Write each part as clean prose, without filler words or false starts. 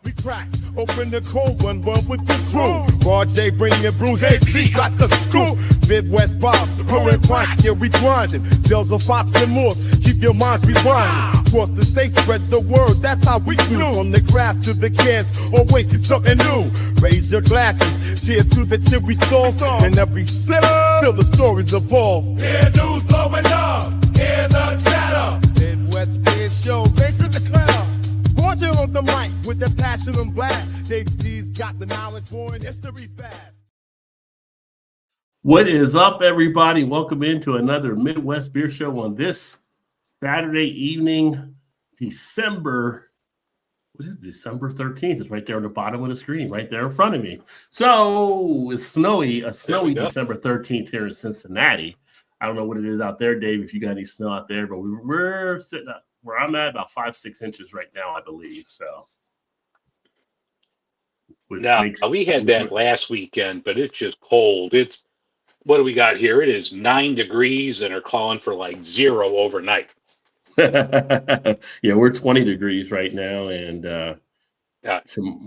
We crack open the cold one with the crew. RJ bringing brews, AT got the scoop. Midwest vibes, growing cracks, yeah we grinding. Sales of Fox and Morse, keep your minds rewinding. Across the state, spread the word, that's how we do. From the craft to the cans, always something new. Raise your glasses, cheers to the cherry sauce. And every sip, till the stories evolve. Hear news blowing up, hear the chatter. Midwest Beer Show, raising the cloud. Gorgeous on the mic with the passion and blast. Dave Z's got the knowledge for an history fast. What is up, everybody? Welcome into another Midwest Beer Show on this Saturday evening, December 13th. It's right there on the bottom of the screen, right there in front of me. So it's snowy December 13th here in Cincinnati. I don't know what it is out there, Dave, if you got any snow out there, but we're sitting up where I'm at about 5-6 inches right now, I believe. So now we had that last weekend, but it's just cold. It's what do we got here? It is 9 degrees and are calling for like 0 overnight. Yeah, we're 20 degrees right now, and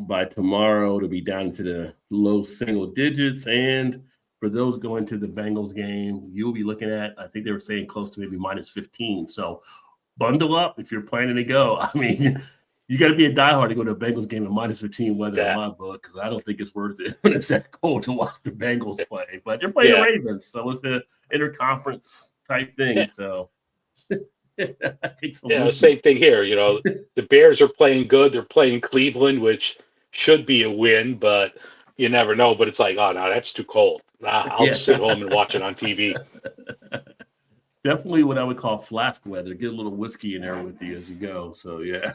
by tomorrow it'll be down into the low single digits. And for those going to the Bengals game, you'll be looking at, I think they were saying close to maybe minus 15. So bundle up if you're planning to go. I mean, you got to be a diehard to go to a Bengals game in minus 15 weather in my book, because I don't think it's worth it when it's that cold to watch the Bengals play. But they're playing the Ravens, so it's an interconference type thing. Yeah. So the same thing here. You know, the Bears are playing good. They're playing Cleveland, which should be a win, but you never know. But it's like, oh no, that's too cold. I'll sit home and watch it on TV. Definitely what I would call flask weather. Get a little whiskey in there with you as you go. So, yeah.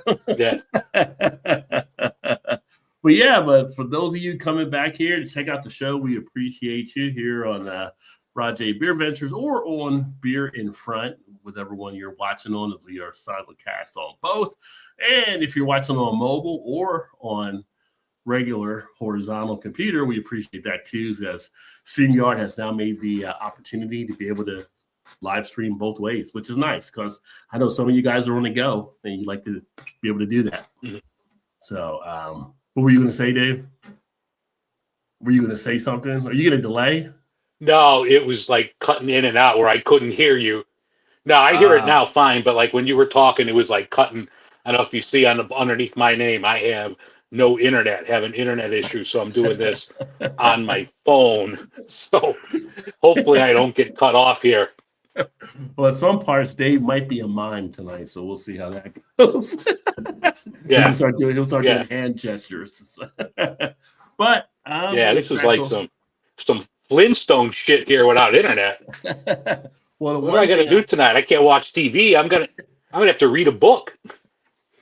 But for those of you coming back here to check out the show, we appreciate you here on Rajay Beer Ventures or on Beer in Front, whichever one you're watching on, as we are simulcast on both. And if you're watching on mobile or on regular horizontal computer, we appreciate that too, as StreamYard has now made the opportunity to be able to live stream both ways, which is nice, because I know some of you guys are on the go and you like to be able to do that. Mm-hmm. So what were you going to say, Dave? Were you going to say something? Are you going to delay? No, it was like cutting in and out where I couldn't hear you. No, I hear it now fine, but like when you were talking, it was like cutting. I don't know if you see underneath my name, I have no internet, have an internet issue, so I'm doing this on my phone. So hopefully I don't get cut off here. Well, some parts Dave might be a mime tonight, so we'll see how that goes. He'll start doing hand gestures. But this is like some Flintstone shit here without internet. Well, what am I gonna do tonight? I can't watch TV. I'm gonna have to read a book.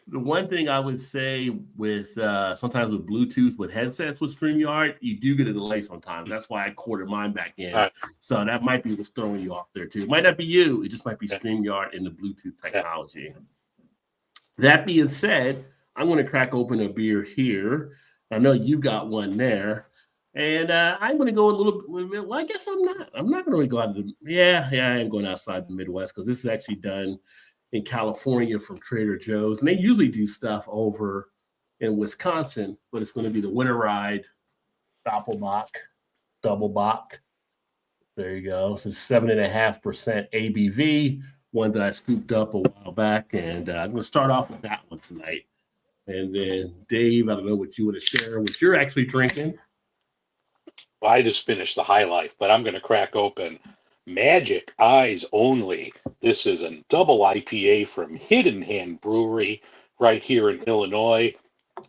The one thing I would say with sometimes with Bluetooth, with headsets with StreamYard, you do get a delay sometimes. That's why I quartered mine back in. Right. So that might be what's throwing you off there too. It might not be you. It just might be StreamYard and the Bluetooth technology. That being said, I'm going to crack open a beer here. I know you got one there. And I'm going to go a little bit. Well, I guess I'm not going to really go out of the. I am going outside the Midwest, because this is actually done in California from Trader Joe's, and they usually do stuff over in Wisconsin, but it's going to be the Winter Ride Doppelbock, Double Bock. There you go. So 7.5% ABV, one that I scooped up a while back, and I'm going to start off with that one tonight. And then Dave, I don't know what you want to share, what you're actually drinking. Well, I just finished the High Life, but I'm going to crack open Magic Eyes Only. This is a double IPA from Hidden Hand Brewery right here in Illinois.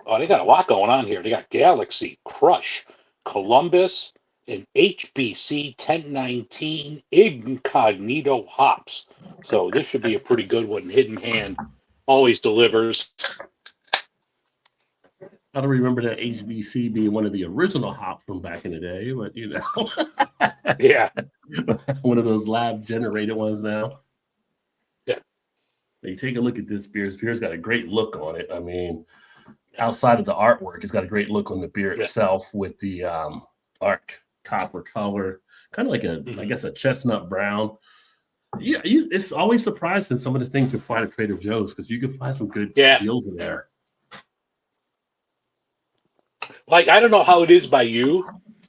Oh, they got a lot going on here. They got Galaxy, Crush, Columbus, and HBC 1019 Incognito hops. So this should be a pretty good one. Hidden Hand always delivers. I don't remember that HBC being one of the original hops from back in the day, but you know. Yeah. One of those lab generated ones now. Yeah. You take a look at this beer. This beer's got a great look on it. I mean, outside of the artwork, it's got a great look on the beer itself with the dark copper color, kind of like I guess a chestnut brown. Yeah, it's always surprising some of the things you find at Trader Joe's, because you can find some good deals in there. Like, I don't know how it is by you,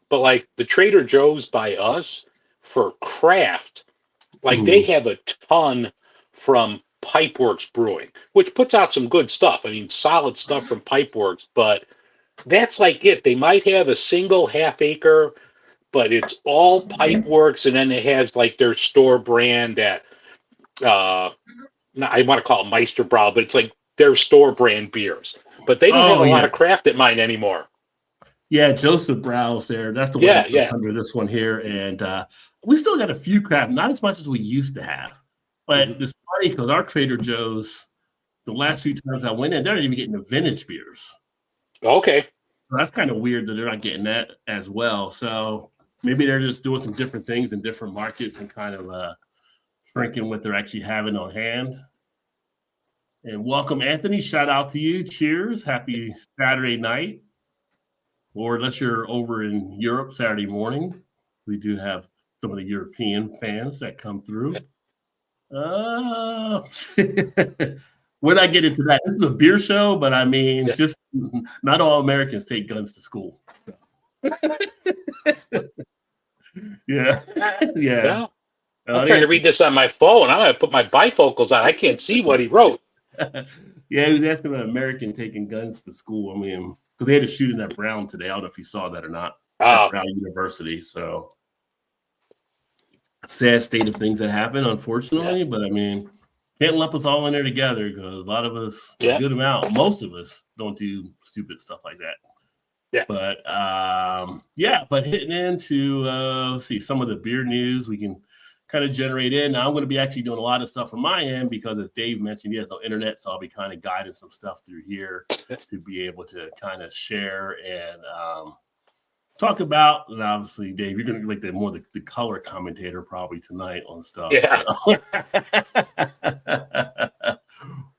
but like the Trader Joe's by us for craft, like they Mhm. have a ton from Pipeworks Brewing, which puts out some good stuff. I mean, solid stuff from Pipeworks, but that's like it. They might have a single half acre, but it's all Pipeworks, and then it has like their store brand at uh I want to call it Meisterbrow, but it's like their store brand beers. But they don't have Oh a lot yeah, of craft at mine anymore. yeah. Joseph Browse there. That's the one Yeah, that was yeah. under this one here, and we still got a few craft, not as much as we used to have. But Mhm. it's funny because our Trader Joe's, the last few times I went in, they're not even getting the vintage beers. Okay. So that's kind of weird that they're not getting that as well. So maybe they're just doing some different things in different markets and kind of shrinking what they're actually having on hand. And welcome, Anthony. Shout out to you. Cheers. Happy Saturday night. Or unless you're over in Europe Saturday morning, we do have some of the European fans that come through. We're not getting into that. This is a beer show, but I mean, Yeah. just not all Americans take guns to school. Yeah, yeah. Well, I'm trying to read this on my phone. I'm going to put my bifocals on. I can't see what he wrote. Yeah, he was asking about American taking guns to school. I mean, because they had a shooting at Brown today. I don't know if you saw that or not. At Brown University. So sad state of things that happen, unfortunately. Yeah. But I mean, can't lump us all in there together because a lot of us, Yeah. a good amount, most of us don't do stupid stuff like that. Yeah. But but hitting into let's see some of the beer news we can kind of generate in. Now I'm going to be actually doing a lot of stuff from my end because as Dave mentioned, he has no internet, so I'll be kind of guiding some stuff through here to be able to kind of share and talk about. And obviously, Dave, you're going to be like the color commentator probably tonight on stuff. Yeah. So.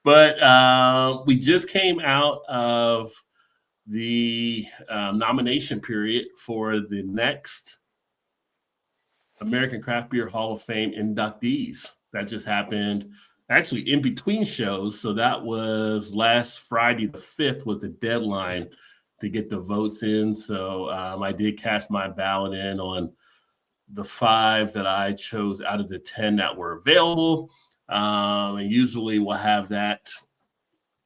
But we just came out of the nomination period for the next American Craft Beer Hall of Fame inductees. That just happened actually in between shows. So that was last Friday, the 5th was the deadline to get the votes in. So I did cast my ballot in on the 5 that I chose out of the 10 that were available. And usually we'll have that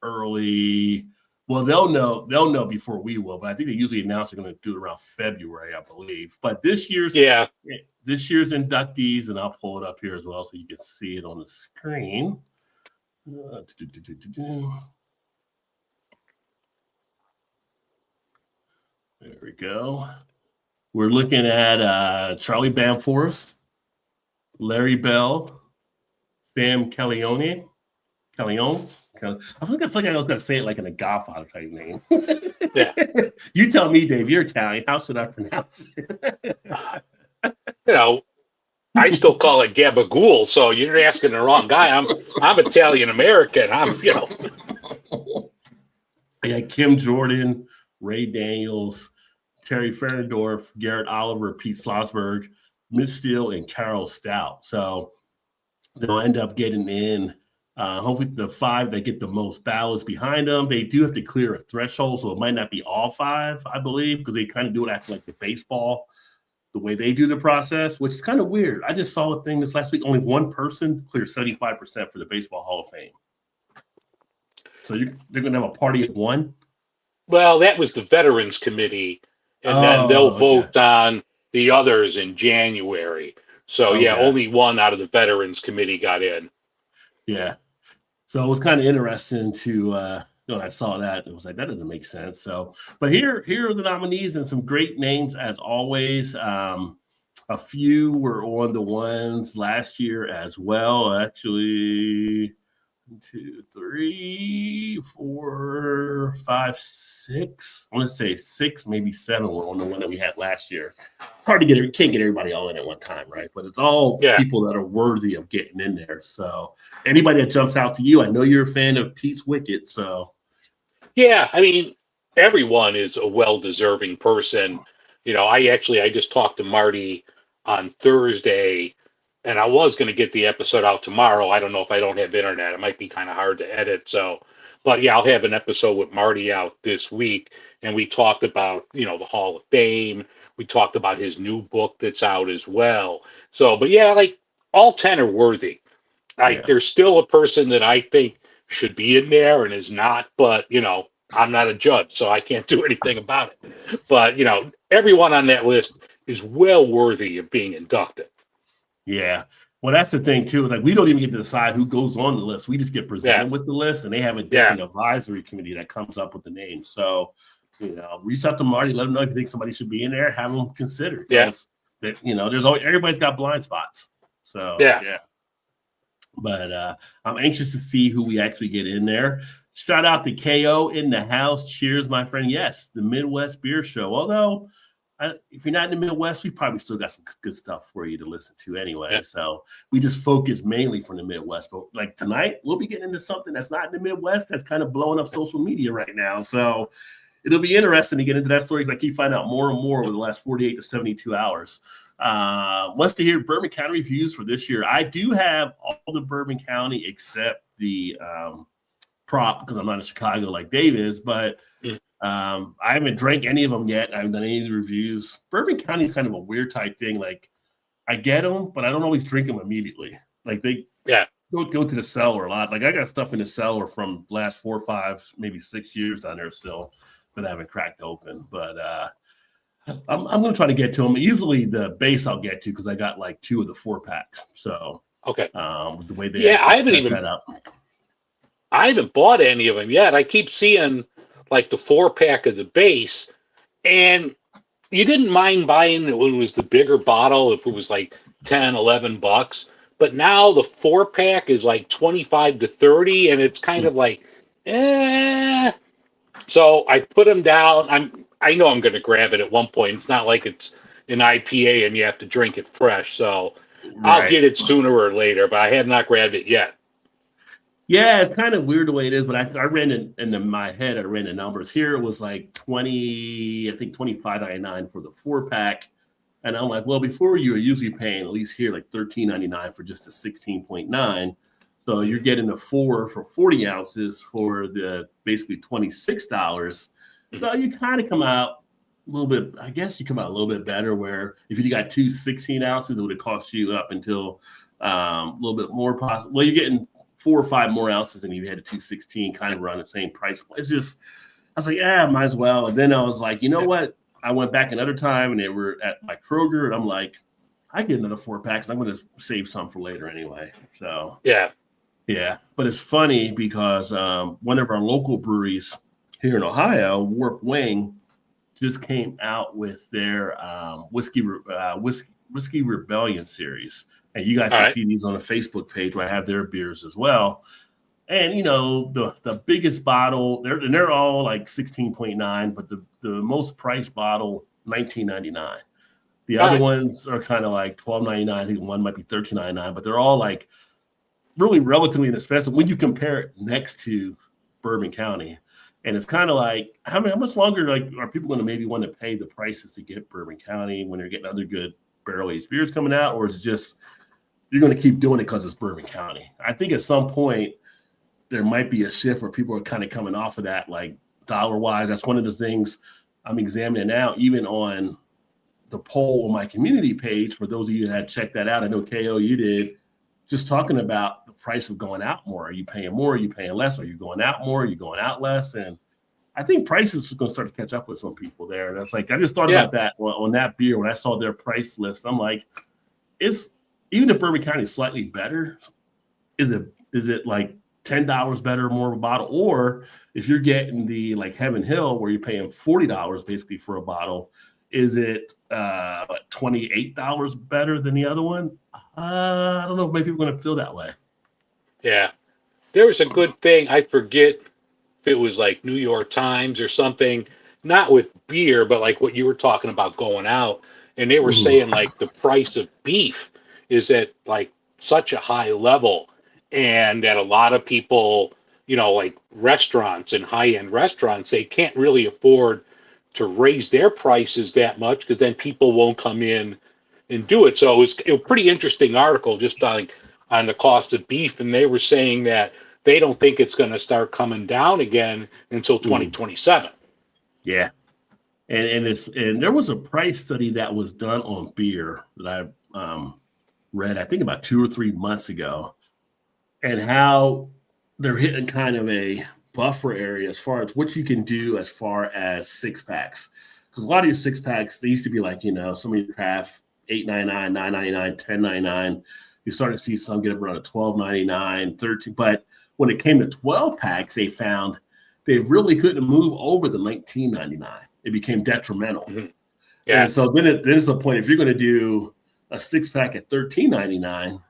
early. Well, they'll know before we will, but I think they usually announce they're going to do it around February, I believe. But this year's inductees, and I'll pull it up here as well so you can see it on the screen. There we go. We're looking at Charlie Bamforth, Larry Bell, Sam Calione. I feel like I was going to say it like in a Godfather type name. Yeah. You tell me, Dave. You're Italian. How should I pronounce it? You know, I still call it Gabagool, so you're asking the wrong guy. I'm Italian American. Yeah, Kim Jordan, Ray Daniels, Terry Ferendorf, Garrett Oliver, Pete Slosberg, Mitch Steele, and Carol Stout. So they'll end up getting in. Hopefully the 5 that get the most ballots behind them. They do have to clear a threshold, so it might not be all 5, I believe, because they kind of do it after like the baseball, the way they do the process, which is kind of weird. I just saw a thing this last week. Only one person cleared 75% for the Baseball Hall of Fame. So they're going to have a party of one? Well, that was the Veterans Committee, and then they'll vote on the others in January. So, only one out of the Veterans Committee got in. Yeah. So it was kind of interesting to I saw that. It was like, that doesn't make sense. So, but here are the nominees and some great names as always. A few were on the ones last year as well. Actually, 1, 2, 3, 4, 5, 6. I want to say 6, maybe 7 were on the one that we had last year. It's hard to can't get everybody all in at one time, right? But it's all people that are worthy of getting in there. So anybody that jumps out to you, I know you're a fan of Pete's Wicked. So yeah, I mean, everyone is a well-deserving person. You know, I just talked to Marty on Thursday, and I was going to get the episode out tomorrow. I don't know if I don't have internet. It might be kind of hard to edit. So, But yeah, I'll have an episode with Marty out this week, and we talked about, you know, the Hall of Fame. We talked about his new book that's out as well. So, but yeah, like all 10 are worthy. Yeah. There's still a person that I think should be in there and is not, but you know, I'm not a judge, so I can't do anything about it. But you know, everyone on that list is well worthy of being inducted. Yeah. Well, that's the thing too. Like, we don't even get to decide who goes on the list. We just get presented with the list, and they have a different advisory committee that comes up with the names. So, you know, reach out to Marty, let him know if you think somebody should be in there, have them considered. Yes. That, you know, there's always, everybody's got blind spots. So yeah. But I'm anxious to see who we actually get in there. Shout out to KO in the house. Cheers, my friend. Yes, the Midwest Beer Show. Although, if you're not in the Midwest, we probably still got some good stuff for you to listen to anyway. Yeah. So we just focus mainly from the Midwest. But like tonight, we'll be getting into something that's not in the Midwest that's kind of blowing up social media right now. So it'll be interesting to get into that story because I keep finding out more and more over the last 48 to 72 hours. Wants to hear Bourbon County reviews for this year. I do have all the Bourbon County except the prop because I'm not in Chicago like Dave is, but I haven't drank any of them yet. I haven't done any of the reviews. Bourbon County is kind of a weird type thing. Like, I get them, but I don't always drink them immediately. Like, they go to the cellar a lot. Like, I got stuff in the cellar from last 4, 5, maybe 6 years down there still that I haven't cracked open. But I'm going to try to get to them. Easily the base I'll get to because I got like 2 of the 4-packs. So, the way they I haven't bought any of them yet. I keep seeing like the 4-pack of the base, and you didn't mind buying it when it was the bigger bottle if it was like $10-11, but now the 4-pack is like 25 to 30, and it's kind of like so I put them down. I know I'm going to grab it at one point. It's not like it's an IPA and you have to drink it fresh, so I'll get it sooner or later, but I have not grabbed it yet. Yeah, it's kind of weird the way it is, but I ran in my head, I ran the numbers. Here it was like $25.99 for the 4-pack. And I'm like, well, before you were usually paying, at least here, like $13.99 for just a 16.9. So you're getting a 4 for 40 ounces for the basically $26. So you kind of come out a little bit, I guess you come out a little bit better where if you got 2 16 ounces, it would have cost you up until a little bit more possible. Well, you're getting 4 or 5 more ounces than you had a 216, kind of around the same price point. It's just, I was like, might as well. And then I was like, you know what? I went back another time and they were at my Kroger, and I'm like, I get another 4-pack because I'm going to save some for later anyway. So yeah. But it's funny because one of our local breweries here in Ohio, Warp Wing, just came out with their Whiskey Rebellion series. And you guys can see these on the Facebook page where I have their beers as well. And, you know, the biggest bottle, they're all like 16.9, but the most priced bottle, $19.99. The other ones are kind of like $12.99. I think one might be $13.99, but they're all like really relatively inexpensive when you compare it next to Bourbon County. And it's kind of like, how much longer like are people going to maybe want to pay the prices to get Bourbon County when they're getting other good barrel-aged beers coming out, or is it just you're going to keep doing it because it's Bourbon County? I think at some point there might be a shift where people are kind of coming off of that, like dollar-wise. That's one of the things I'm examining now, even on the poll on my community page. For those of you that had checked that out, I know KO, you did, just talking about the price of going out more. Are you paying more? Are you paying less? Are you going out more? Are you going out less? And I think prices are going to start to catch up with some people there. And it's like, I just thought about that on that beer when I saw their price list. I'm like, even if Bourbon County is slightly better, is it like $10 better or more of a bottle? Or if you're getting the like Heaven Hill where you're paying $40 basically for a bottle, is it $28 better than the other one? I don't know if maybe people are going to feel that way. Yeah. There was a good thing. I forget if it was like New York Times or something, not with beer, but like what you were talking about going out. And they were saying like the price of beef is at like such a high level, and that a lot of people, you know, like restaurants and high-end restaurants, they can't really afford to raise their prices that much because then people won't come in and do it. So it was a pretty interesting article just on the cost of beef, and they were saying that they don't think it's going to start coming down again until 2027. Yeah. And there was a price study that was done on beer that I read, I think about 2 or 3 months ago, and how they're hitting kind of a buffer area as far as what you can do as far as 6-packs. Because a lot of your 6-packs, they used to be like, some of your craft $8.99, $9.99, $10.99. You start to see some get up around $12.99, $13. But when it came to 12-packs, they found they really couldn't move over the $19.99. It became detrimental. Mm-hmm. Yeah. And so then there's a point, if you're going to do a 6-pack at $13.99,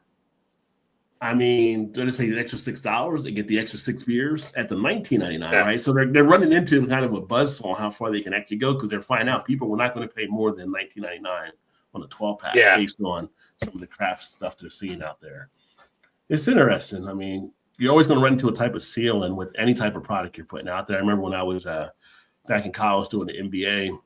I mean, they're just paying the extra $6 and get the extra 6 beers at the $19.99, right? So they're running into kind of a buzzsaw on how far they can actually go, because they're finding out people were not going to pay more than $19.99 on a 12-pack based on some of the craft stuff they're seeing out there. It's interesting. I mean, you're always going to run into a type of ceiling with any type of product you're putting out there. I remember when I was back in college doing the MBA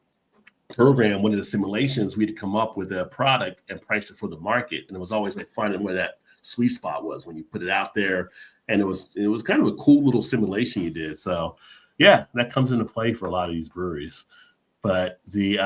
program, one of the simulations, we'd come up with a product and price it for the market. And it was always like finding where that sweet spot was when you put it out there. And it was kind of a cool little simulation you did. So yeah, that comes into play for a lot of these breweries. But the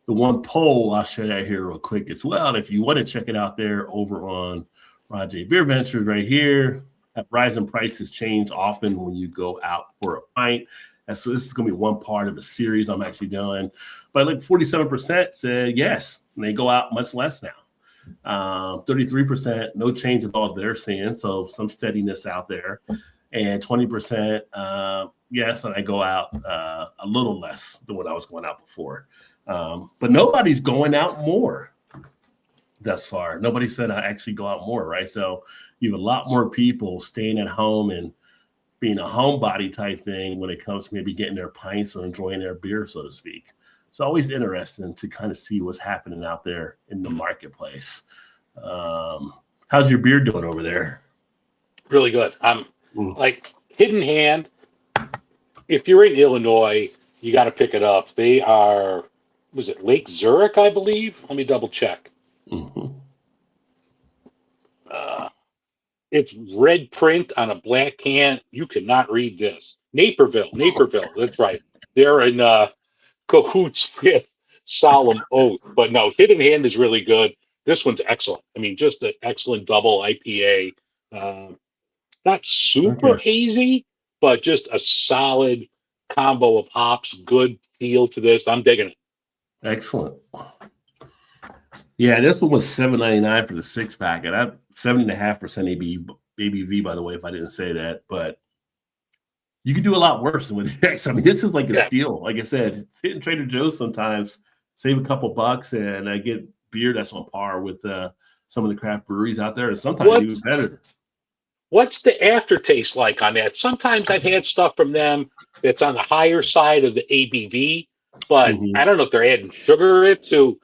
one poll I'll share that here real quick as well. If you want to check it out there over on Rajay Beer Ventures right here, rising prices change often when you go out for a pint. And so this is going to be one part of a series I'm actually doing. But like 47% said yes, and they go out much less now. 33%, no change at all they're seeing, so some steadiness out there. And 20%, yes, and I go out a little less than what I was going out before. But nobody's going out more thus far. Nobody said I actually go out more, right? So you have a lot more people staying at home and being a homebody type thing when it comes to maybe getting their pints or enjoying their beer, so to speak. It's always interesting to kind of see what's happening out there in the marketplace. How's your beer doing over there? Really good. I'm like Hidden Hand. If you're in Illinois, you got to pick it up. They are, was it Lake Zurich, I believe? Let me double check. Mm-hmm. It's red print on a black can. You cannot read this. Naperville. That's right. They're in cahoots with Solemn Oath. But no, Hidden Hand is really good. This one's excellent. I mean, just an excellent double IPA. Not super hazy, but just a solid combo of hops. Good feel to this. I'm digging it. Excellent. Yeah, this one was $7.99 for the 6-pack, and I'm 70.5% ABV, by the way, if I didn't say that. But you could do a lot worse than with X. I mean, this is like a steal. Like I said, hitting Trader Joe's sometimes, save a couple bucks, and I get beer that's on par with some of the craft breweries out there, and sometimes even better. What's the aftertaste like on that? Sometimes I've had stuff from them that's on the higher side of the ABV, but I don't know if they're adding sugar in it to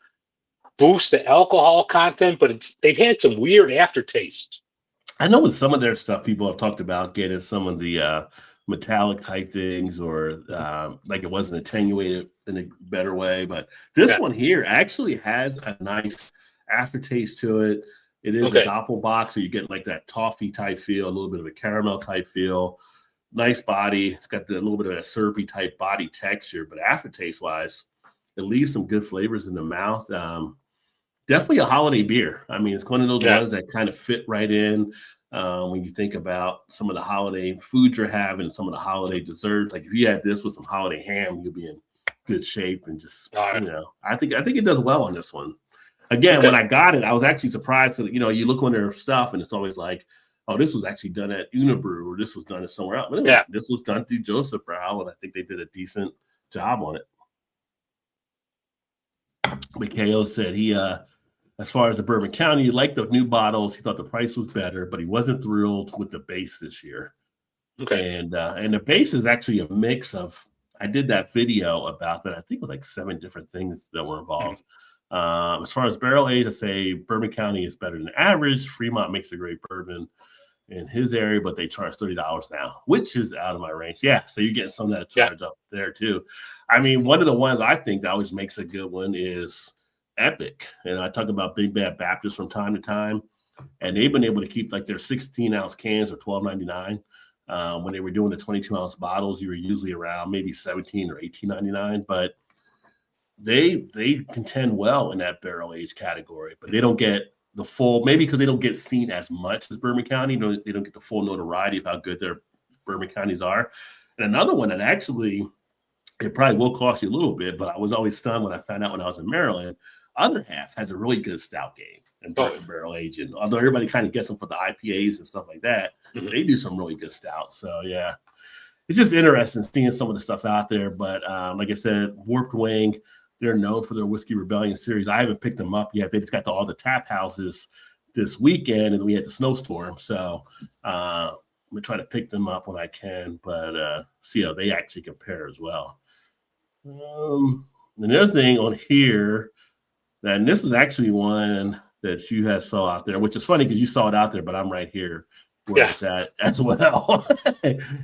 boost the alcohol content, but they've had some weird aftertastes. I know with some of their stuff, people have talked about getting some of the metallic type things, or like it wasn't attenuated in a better way. But this one here actually has a nice aftertaste to it. It is a doppelbock, so you get like that toffee type feel, a little bit of a caramel type feel. Nice body. It's got a little bit of a syrupy type body texture, but aftertaste wise, it leaves some good flavors in the mouth. Definitely a holiday beer. I mean, it's one of those ones that kind of fit right in when you think about some of the holiday foods you're having, some of the holiday desserts. Like if you had this with some holiday ham, you'll be in good shape. And just, I think it does well on this one. Again, when I got it, I was actually surprised that, you look on their stuff and it's always like, oh, this was actually done at Unibrew, or this was done at somewhere else. But this was done through Joseph Brau, and I think they did a decent job on it. Mikhail said he, as far as the Bourbon County, he liked the new bottles. He thought the price was better, but he wasn't thrilled with the base this year. Okay. And the base is actually a mix of, I did that video about that. I think it was like 7 different things that were involved. As far as barrel age, I say Bourbon County is better than average. Fremont makes a great bourbon in his area, but they charge $30 now, which is out of my range. Yeah, so you're getting some of that charge up there too. I mean, one of the ones I think that always makes a good one is Epic. And I talk about Big Bad Baptist from time to time. and they've been able to keep like their 16-ounce cans or $12.99. When they were doing the 22-ounce bottles, you were usually around maybe $17 or $18.99. But they contend well in that barrel age category, but they don't get the full, maybe because they don't get seen as much as Bourbon County. They don't get the full notoriety of how good their Bourbon Counties are. And another one that actually, it probably will cost you a little bit, but I was always stunned when I found out when I was in Maryland, Other Half has a really good stout game and barrel aging. Although everybody kind of gets them for the IPAs and stuff like that, they do some really good stouts. So yeah, it's just interesting seeing some of the stuff out there. But like I said, Warped Wing, they're known for their Whiskey Rebellion series. I haven't picked them up yet. They just got to all the tap houses this weekend, and we had the snowstorm. So I'm going to try to pick them up when I can, but see how they actually compare as well. Another thing on here, and this is actually one that you had saw out there, which is funny because you saw it out there, but I'm right here where it's at as well,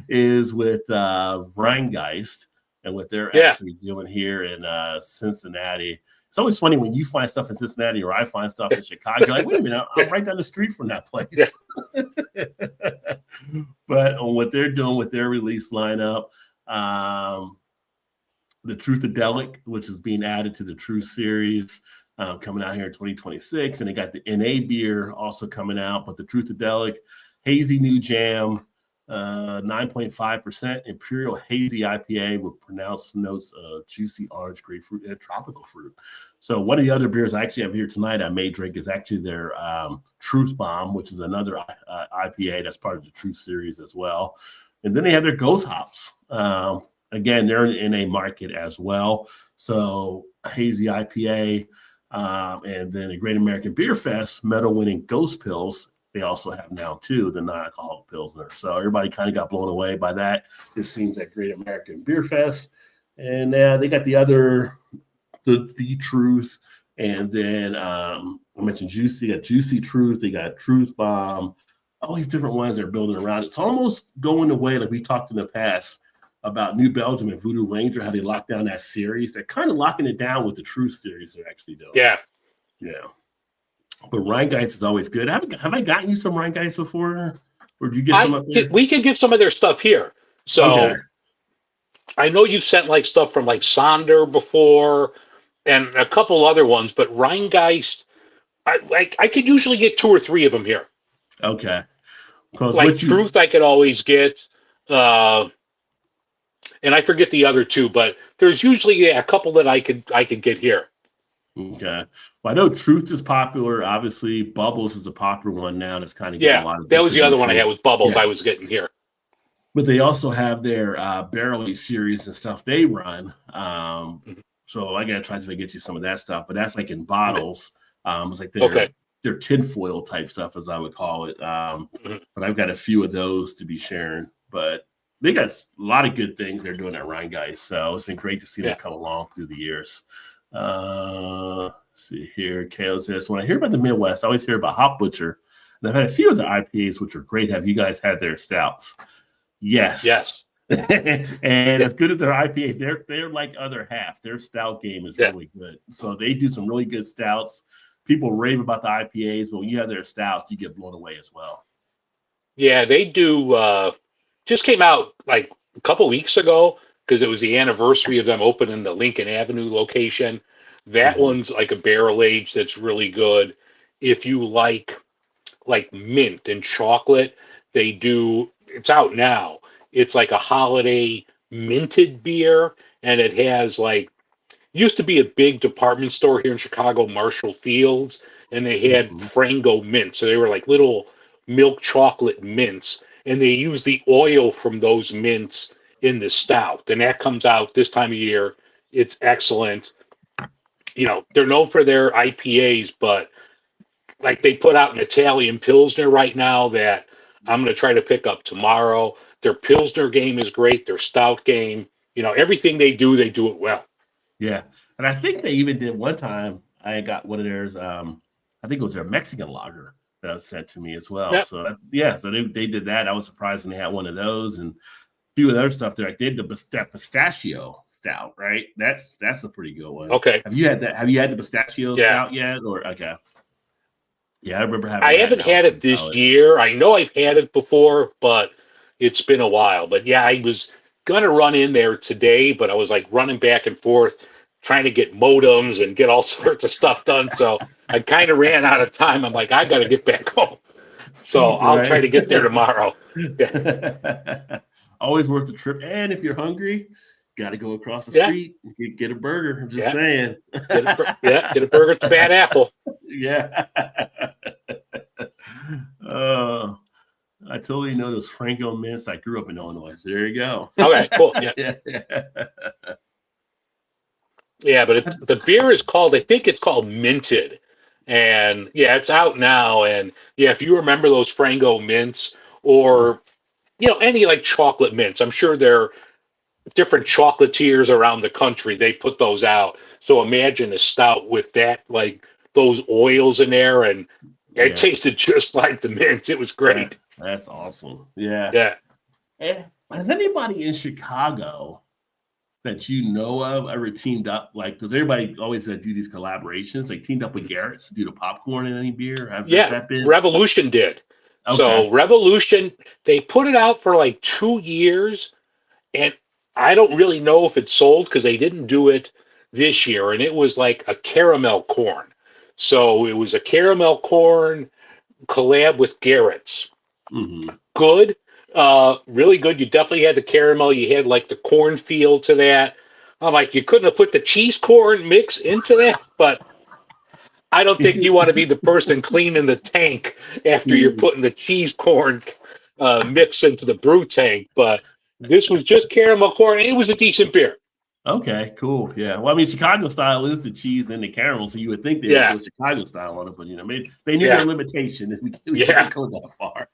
is with Rheingeist. And what they're actually doing here in Cincinnati. It's always funny when you find stuff in Cincinnati or I find stuff in Chicago. You're like, wait a minute, I'm right down the street from that place. Yeah. But on what they're doing with their release lineup, the Truthadelic, which is being added to the Truth series, coming out here in 2026. And they got the NA beer also coming out, but the Truthadelic, Hazy New Jam, 9.5% Imperial Hazy IPA with pronounced notes of juicy orange, grapefruit, and tropical fruit. So one of the other beers I actually have here tonight I may drink is actually their Truth Bomb, which is another IPA that's part of the Truth series as well. And then they have their Ghost Hops. Again, they're in a market as well. So Hazy IPA, and then the Great American Beer Fest medal-winning Ghost Pills. They also have now, too, the non-alcoholic Pilsner. So everybody kind of got blown away by that. It seems at Great American Beer Fest. And they got the other, the Truth. And then I mentioned Juicy. They got Juicy Truth. They got Truth Bomb. All these different ones they're building around. It's almost going away, like we talked in the past, about New Belgium and Voodoo Ranger, how they locked down that series. They're kind of locking it down with the Truth series they're actually doing. Yeah. Yeah. But Rheingeist is always good. Have I gotten you some Rheingeist before? Or did you get some up there? We can get some of their stuff here. So I know you've sent like stuff from like Sonder before and a couple other ones, but Rheingeist, I could usually get 2 or 3 of them here. Okay. Like Truth I could always get. And I forget the other 2, but there's usually a couple that I could get here. Okay. Well, I know Truth is popular. Obviously, Bubbles is a popular one now. That's kind of getting a lot of that was the other one I had with Bubbles. I was getting here. But they also have their barrel age series and stuff they run. So I gotta try to get you some of that stuff. But that's like in bottles. It's like their tinfoil type stuff, as I would call it. But I've got a few of those to be sharing. But they got a lot of good things they're doing at Rheingeist. So it's been great to see them come along through the years. Let's see here. Kale says, when I hear about the Midwest, I always hear about Hop Butcher. And I've had a few of the IPAs, which are great. Have you guys had their stouts? Yes. And as good as their IPAs, they're like Other Half. Their stout game is really good. So they do some really good stouts. People rave about the IPAs, but when you have their stouts, you get blown away as well. Yeah, they do. Just came out like a couple weeks ago because it was the anniversary of them opening the Lincoln Avenue location. That one's like a barrel age that's really good. If you like mint and chocolate, they do. It's out now. It's like a holiday minted beer, and it has used to be a big department store here in Chicago, Marshall Fields, and they had Frango mint. So they were like little milk chocolate mints, and they use the oil from those mints in the stout, and that comes out this time of year. It's excellent. You know, they're known for their IPAs, but like they put out an Italian Pilsner right now that I'm going to try to pick up tomorrow. Their Pilsner game is great. Their stout game, everything they do it well. Yeah. And I think they even did one time, I got one of theirs, I think it was their Mexican lager that was sent to me as well. Yep. So they did that. I was surprised when they had one of those, and a few of other stuff there. They did that pistachio stout, right? That's a pretty good one. Okay. Have you had that? Have you had the pistachio stout yet? Or okay. Yeah, I remember having I that. haven't And I was had it pretty this solid. year. I know I've had it before, but it's been a while. But yeah, I was gonna run in there today, but I was like running back and forth trying to get modems and get all sorts of stuff done. So I kind of ran out of time. I'm like, I got to get back home. So I'll try Right. to get there tomorrow. Yeah. Always worth the trip. And if you're hungry, got to go across the Yeah. street and get a burger. I'm just Yeah. saying. Get a burger at the Fat Apple. Yeah. uh, I totally know those Franco mints. I grew up in Illinois. So there you go. Okay, cool. Yeah. Yeah. Yeah, but the beer is called, I think it's called Minted. And yeah, it's out now. And yeah, if you remember those Frango mints or, any like chocolate mints, I'm sure there are different chocolatiers around the country. They put those out. So imagine a stout with that, like those oils in there. And it Yeah. tasted just like the mint. It was great. That's awesome. Yeah. Yeah. Has anybody in Chicago that you know of ever teamed up, like, because everybody always do these collaborations, like teamed up with Garrett's to do the popcorn in any beer? Has that been? Revolution did. Okay. So Revolution, they put it out for like 2 years, and I don't really know if it sold because they didn't do it this year, and it was like a caramel corn. So it was a caramel corn collab with Garrett's. Mm-hmm. Good, really good. You definitely had the caramel. You had like the corn feel to that. I'm like, you couldn't have put the cheese corn mix into that, but I don't think you want to be the person cleaning the tank after you're putting the cheese corn mix into the brew tank. But this was just caramel corn, and it was a decent beer. Okay, cool. Yeah. Well, I mean, Chicago style is the cheese and the caramel, so you would think they would go Chicago style on it, but maybe they knew their limitation. We can't go that far.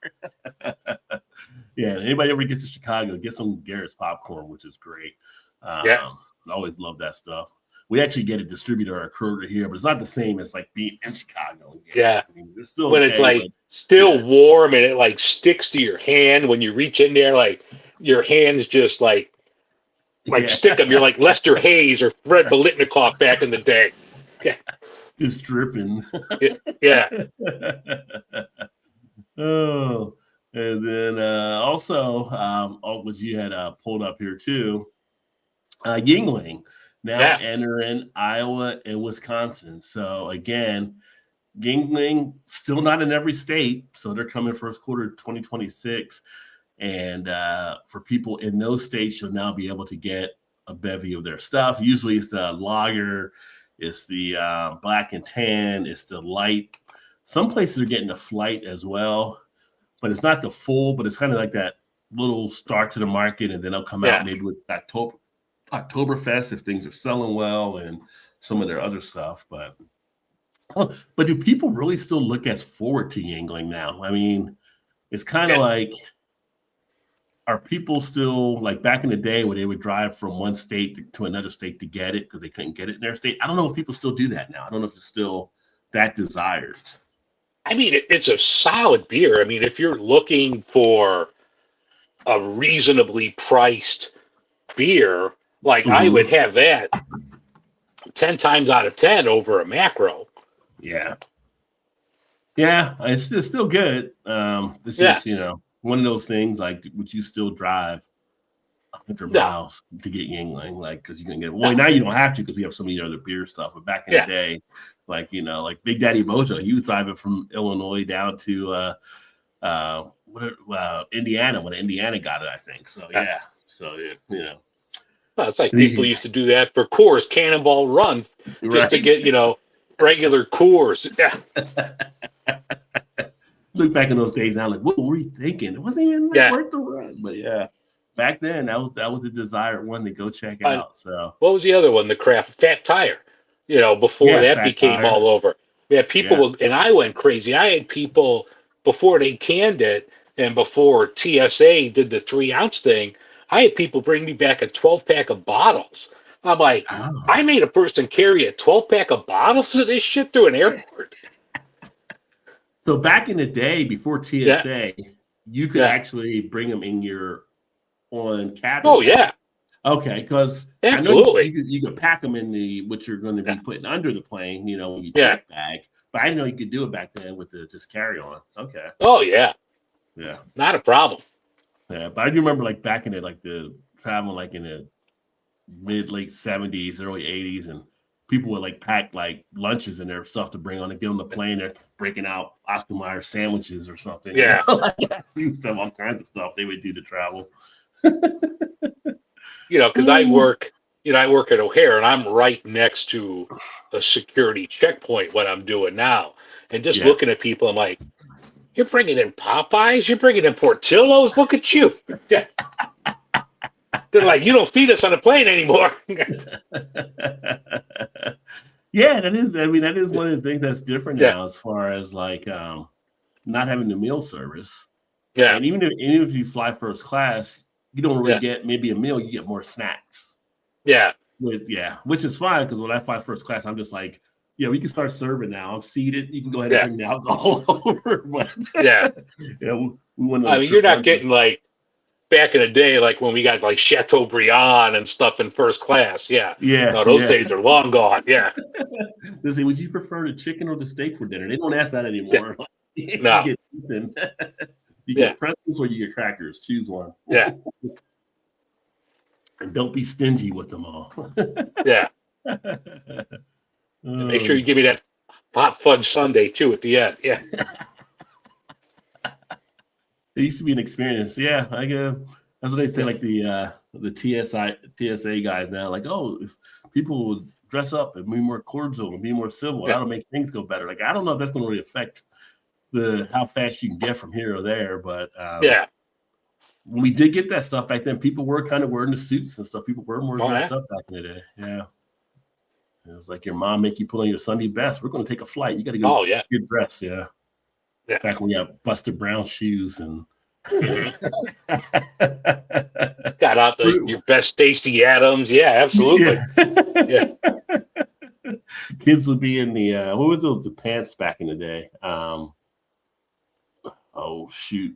Yeah. Anybody ever gets to Chicago, get some Garrett's popcorn, which is great. I always love that stuff. We actually get a distributor or a Kroger here, but it's not the same as like being in Chicago. Yeah. I mean, it's still when okay, it's like still warm and it like sticks to your hand when you reach in there, like your hands just like stick them. You're like Lester Hayes or Fred Bolitnikoff back in the day. Yeah. Just dripping. Yeah. Oh, and then also, what you had pulled up here too, Yuengling now entering Iowa and Wisconsin. So again, Yuengling still not in every state, so they're coming first quarter 2026. And for people in those states, you'll now be able to get a bevy of their stuff. Usually it's the lager, it's the black and tan, it's the light. Some places are getting the flight as well, but it's not the full, but it's kind of like that little start to the market, and then they'll come out maybe with Oktoberfest if things are selling well and some of their other stuff. But do people really still look as forward to Yuengling now? I mean, it's kind of like, are people still like back in the day where they would drive from one state to another state to get it because they couldn't get it in their state? I don't know if people still do that now. I don't know if it's still that desired. I mean, it's a solid beer. I mean, if you're looking for a reasonably priced beer, like I would have that 10 times out of 10 over a Macro. Yeah. Yeah, it's still good. It's just, one of those things, like, would you still drive 100 miles to get Yuengling? Like, because you can get it. Well, now you don't have to because we have so many other beer stuff. But back in the day, like, like Big Daddy Bojo, he was driving from Illinois down to Indiana when Indiana got it, I think. So, yeah. So, Well, it's like people used to do that for Coors, Cannonball Run, just to get, regular Coors. Yeah. Look back in those days now, like, what were you thinking? It wasn't even worth the run. But back then that was the desired one to go check out. So what was the other one? The Craft Fat Tire. Before that became all over. Yeah, people and I went crazy. I had people before they canned it and before TSA did the 3-ounce thing. I had people bring me back a 12-pack of bottles. I'm like, I made a person carry a 12-pack of bottles of this shit through an airport. So back in the day, before TSA, you could actually bring them in your on cabin. Oh, yeah. Okay, because I know Absolutely. you could pack them in what you're going to be Yeah. putting under the plane, when you Yeah. check bag. But I didn't know you could do it back then with the just carry on. Okay, Oh yeah, yeah, not a problem. yeah. But I do remember like back in the traveling like in the late 70s, early 80s, and people would like pack like lunches and their stuff to bring on to get on the plane. They're breaking out Oscar Mayer sandwiches or something. Yeah. Like, we used to have all kinds of stuff they would do to travel. Because I work at O'Hare, and I'm right next to a security checkpoint. What I'm doing now, and just Yeah. looking at people, I'm like, "You're bringing in Popeyes? You're bringing in Portillo's? Look at you!" Yeah. They're like, "You don't feed us on the plane anymore." Yeah, that is. I mean, that is one of the things that's different Yeah. now, as far as like not having the meal service. Yeah. And even if you fly first class, you don't really Yeah. get maybe a meal. You get more snacks. Yeah. Which is fine because when I fly first class, I'm just like, yeah, we can start serving now. I'm seated. You can go ahead Yeah. and bring the alcohol over. But Yeah. we went on I a mean, trip you're not once. getting like back in the day, like when we got like Chateaubriand and stuff in first class. Yeah. Yeah, No, those yeah. days are long gone. Yeah. They say, would you prefer the chicken or the steak for dinner? They don't ask that anymore. You No. get something. You Yeah. get pretzels or you get crackers. Choose one. Yeah. And don't be stingy with them all. Yeah. And make sure you give me that hot fudge sundae too at the end. Yeah. It used to be an experience. Yeah, that's what they say. Like the TSA guys now, like, oh, if people would dress up and be more cordial and be more civil, Yeah. that'll make things go better. Like, I don't know if that's going to really affect how fast you can get from here or there, but Yeah. when we did get that stuff back then, people were kind of wearing the suits and stuff. People were more Oh, dressed yeah? up back in the day. Yeah. It was like your mom make you put on your Sunday best. We're going to take a flight. You got to go Oh yeah. get dressed. Yeah. Yeah. Back when we had Buster Brown shoes and Got out your best Stacey Adams. Yeah, absolutely. Yeah. Kids would be in the what was those, the pants back in the day? Oh shoot.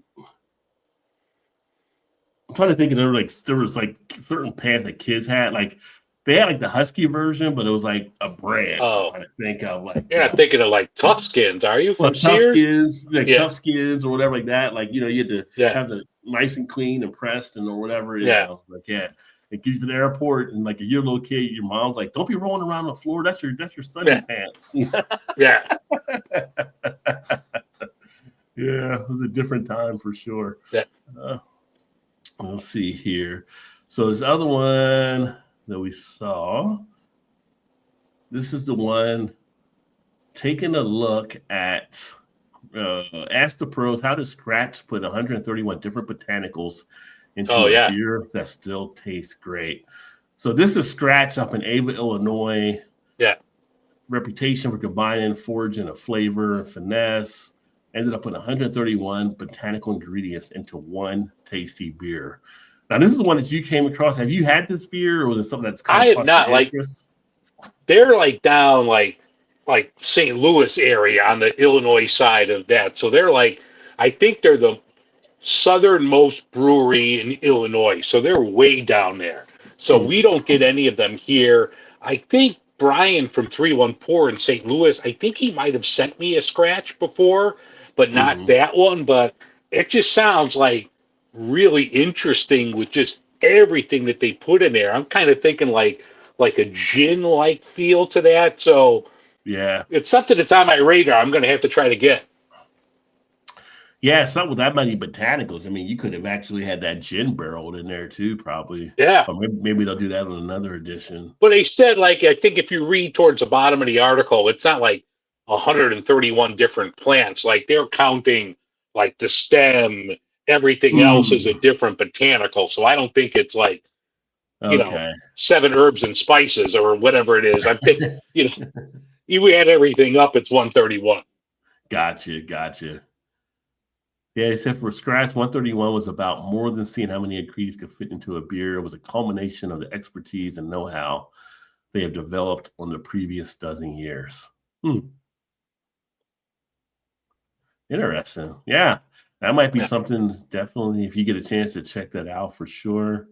I'm trying to think of there was like certain pants that kids had. Like they had like the Husky version, but it was like a brand. Oh. I'm trying to think of like You're not thinking of like Tough Skins, are you? From Tough Sears? Skins, like Yeah. Tough Skins or whatever like that. Like, you had to Yeah. have the nice and clean and pressed and or whatever. Yeah. Like, yeah. It gets to the airport and like you're a little kid, your mom's like, don't be rolling around the floor. That's your Sunday pants. Yeah. Yeah, it was a different time for sure. Yeah. Let's see here. So this other one that we saw. This is the one taking a look at ask the pros how does Scratch put 131 different botanicals into a beer that still tastes great. So this is Scratch up in Ava, Illinois. Yeah. Reputation for combining foraging of flavor and finesse. Ended up with 131 botanical ingredients into one tasty beer. Now, this is the one that you came across. Have you had this beer, or was it something that's kind of I have not. your Like, interest? they're like down like St. Louis area on the Illinois side of that. So they're like, I think they're the southernmost brewery in Illinois. So they're way down there. So we don't get any of them here. I think Brian from 314 in St. Louis, I think he might have sent me a Scratch before, but not that one. But it just sounds like really interesting with just everything that they put in there. I'm kind of thinking like a gin-like feel to that. So Yeah. it's something that's on my radar. I'm going to have to try to get. Yeah, something with that many botanicals. I mean, you could have actually had that gin barreled in there too, probably. Yeah. Or maybe they'll do that on another edition. But they said, like, I think if you read towards the bottom of the article, it's not like 131 different plants. Like they're counting like the stem, everything else is a different botanical. So I don't think it's like, you know, 7 herbs and spices or whatever it is. I think, you add everything up, it's 131. Gotcha. Yeah, except for Scratch, 131 was about more than seeing how many ingredients could fit into a beer. It was a culmination of the expertise and know-how they have developed on the previous dozen years. Interesting. Yeah, that might be something, definitely, if you get a chance to check that out for sure.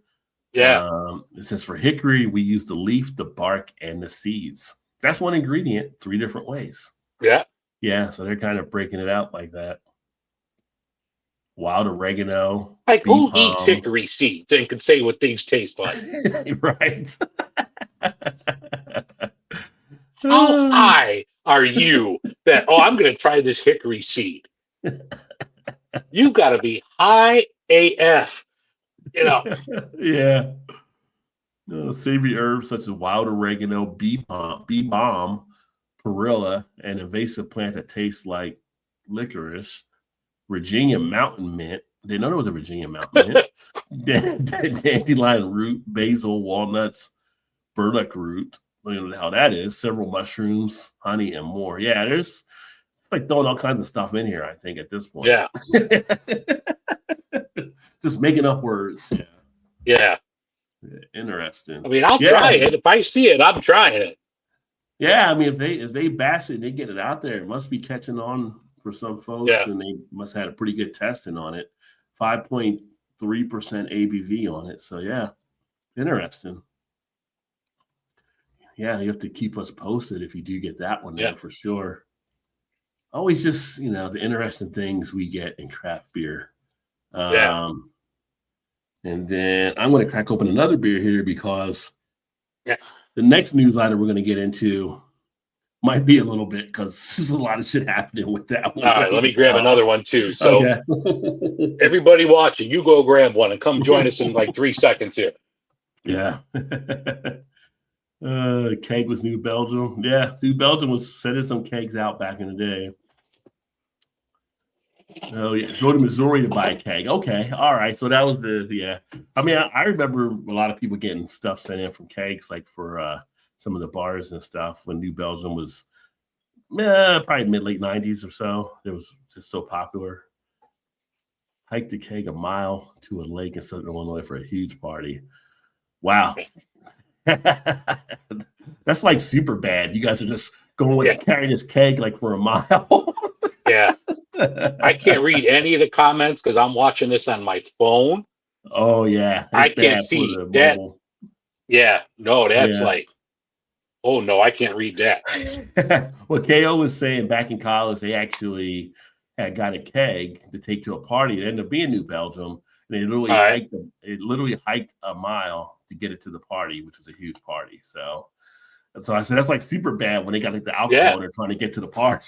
Yeah. It says for hickory, we use the leaf, the bark, and the seeds. That's one ingredient, 3 different ways. Yeah. Yeah, so they're kind of breaking it out like that. Wild oregano, Like, bee who eats palm. hickory seeds and can say what things taste like? Right. How high are you that, I'm going to try this hickory seed? You got to be high AF. You know, Yeah. Savory herbs such as wild oregano, bee balm, perilla, and invasive plant that tastes like licorice, Virginia mountain mint. Didn't know there was a Virginia mountain mint. Dandelion root, basil, walnuts, burdock root. I don't know how that is. Several mushrooms, honey, and more. Yeah, there's like throwing all kinds of stuff in here, I think, at this point. yeah. Just making up words. Yeah. Yeah. Interesting. I mean, I'll try it. If I see it, I'm trying it. Yeah, I mean, if they bash it and they get it out there, it must be catching on for some folks, and they must have had a pretty good testing on it. 5.3% ABV on it. So yeah, interesting. Yeah, you have to keep us posted if you do get that one there for sure. Always just, the interesting things we get in craft beer. And then I'm going to crack open another beer here because the next news item we're going to get into might be a little bit because there's a lot of shit happening with that one. All right, let me grab another one too. So everybody watching, you go grab one and come join us in like 3 seconds here. Yeah. Keg was New Belgium. Yeah, New Belgium was sending some kegs out back in the day. Oh yeah, go to Missouri to buy a keg. Okay, all right. So that was I mean, I remember a lot of people getting stuff sent in from kegs, like for some of the bars and stuff when New Belgium was probably mid-late 90s or so. It was just so popular. Hiked the keg a mile to a lake in Southern Illinois for a huge party. Wow. That's like super bad. You guys are just going with carrying this keg like for a mile. Yeah. I can't read any of the comments because I'm watching this on my phone. Oh yeah. I can't see that. Yeah. No, that's like, oh no, I can't read that. Well, KO was saying back in college, they actually had got a keg to take to a party. It ended up being New Belgium. And they literally hiked a mile to get it to the party, which was a huge party. So I said, that's like super bad when they got like the alcohol and they're trying to get to the party.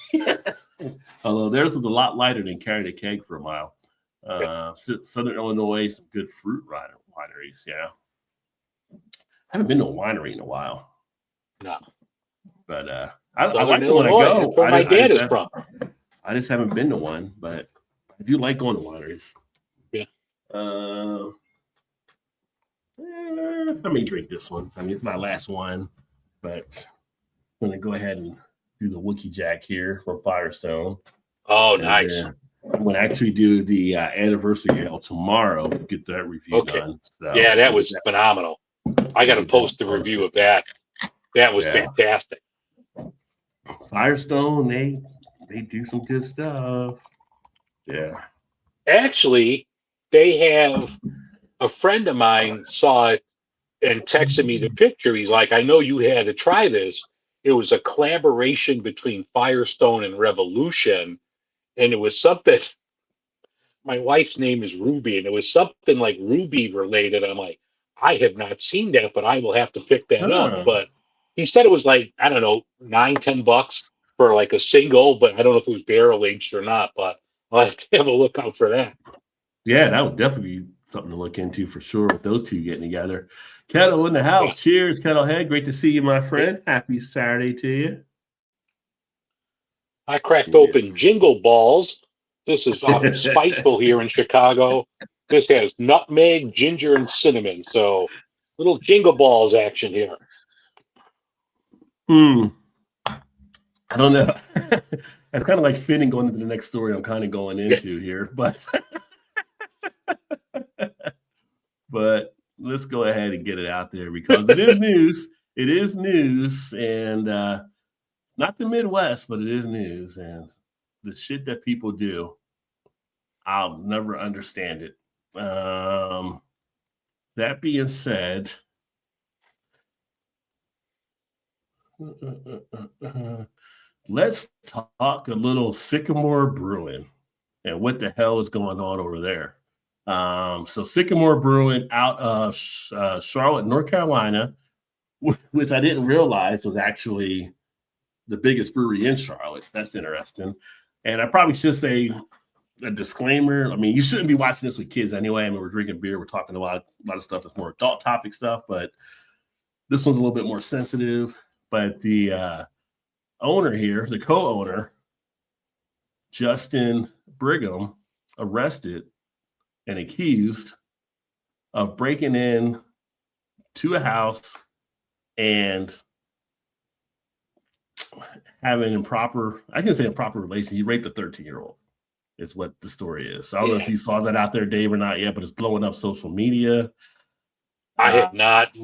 Although theirs was a lot lighter than carrying a keg for a mile. Southern Illinois, some good fruit wineries. Yeah. I haven't been to a winery in a while. No. But I like it when I go. Where my dad is from. I just haven't been to one, but I do like going to wineries. Yeah. Let me drink this one. I mean, it's my last one, but I'm going to go ahead and do the Wookie Jack here from Firestone. Oh, nice. I'm going to actually do the anniversary ale tomorrow to get that review done. So, yeah, that was phenomenal. I got to post the review of that. That was fantastic. Firestone, they do some good stuff. Yeah. Actually, they have a friend of mine saw it and texted me the picture. He's like, I know you had to try this. It was a collaboration between Firestone and Revolution. And it was something, my wife's name is Ruby, and it was something like Ruby related. I'm like, I have not seen that, but I will have to pick that up. But he said it was like, I don't know, $9-10 for like a single, but I don't know if it was barrel aged or not, but I'll have to have a look out for that. Yeah, that would definitely be something to look into for sure with those two getting together. Kettle in the house. Cheers, Kettlehead. Great to see you, my friend. Happy Saturday to you. I cracked open Jingle Balls. This is spiteful here in Chicago. This has nutmeg, ginger, and cinnamon. So little Jingle Balls action here. I don't know. That's kind of like fitting going into the next story I'm kind of going into here, but but let's go ahead and get it out there because it is news. It is news, and not the Midwest, but it is news. And the shit that people do, I'll never understand it. that being said, let's talk a little Sycamore Brewing and what the hell is going on over there. So Sycamore Brewing out of Charlotte, North Carolina, which I didn't realize was actually the biggest brewery in Charlotte. That's interesting. And I probably should say a disclaimer. I mean, you shouldn't be watching this with kids anyway. I mean, we're drinking beer. We're talking about a lot of stuff that's more adult topic stuff, but this one's a little bit more sensitive. But the owner here, the co-owner, Justin Brigham, arrested and accused of breaking in to a house and having improper, I can say improper relation. He raped a 13-year-old is what the story is. So I don't know if you saw that out there, Dave, or not yet, but it's blowing up social media. I have not.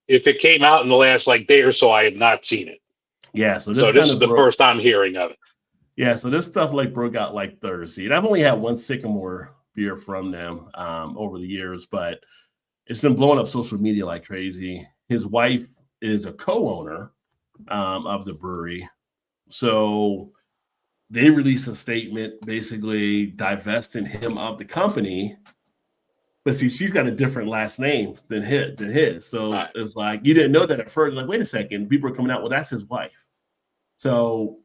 If it came out in the last day or so, I have not seen it. Yeah, so this is the first I'm hearing of it. Yeah, so this stuff broke out Thursday. And I've only had one Sycamore beer from them over the years, but it's been blowing up social media like crazy. His wife is a co-owner of the brewery. So they released a statement basically divesting him of the company. But see, she's got a different last name than his. So It's like, you didn't know that at first. Like, wait a second. People are coming out, well, that's his wife. So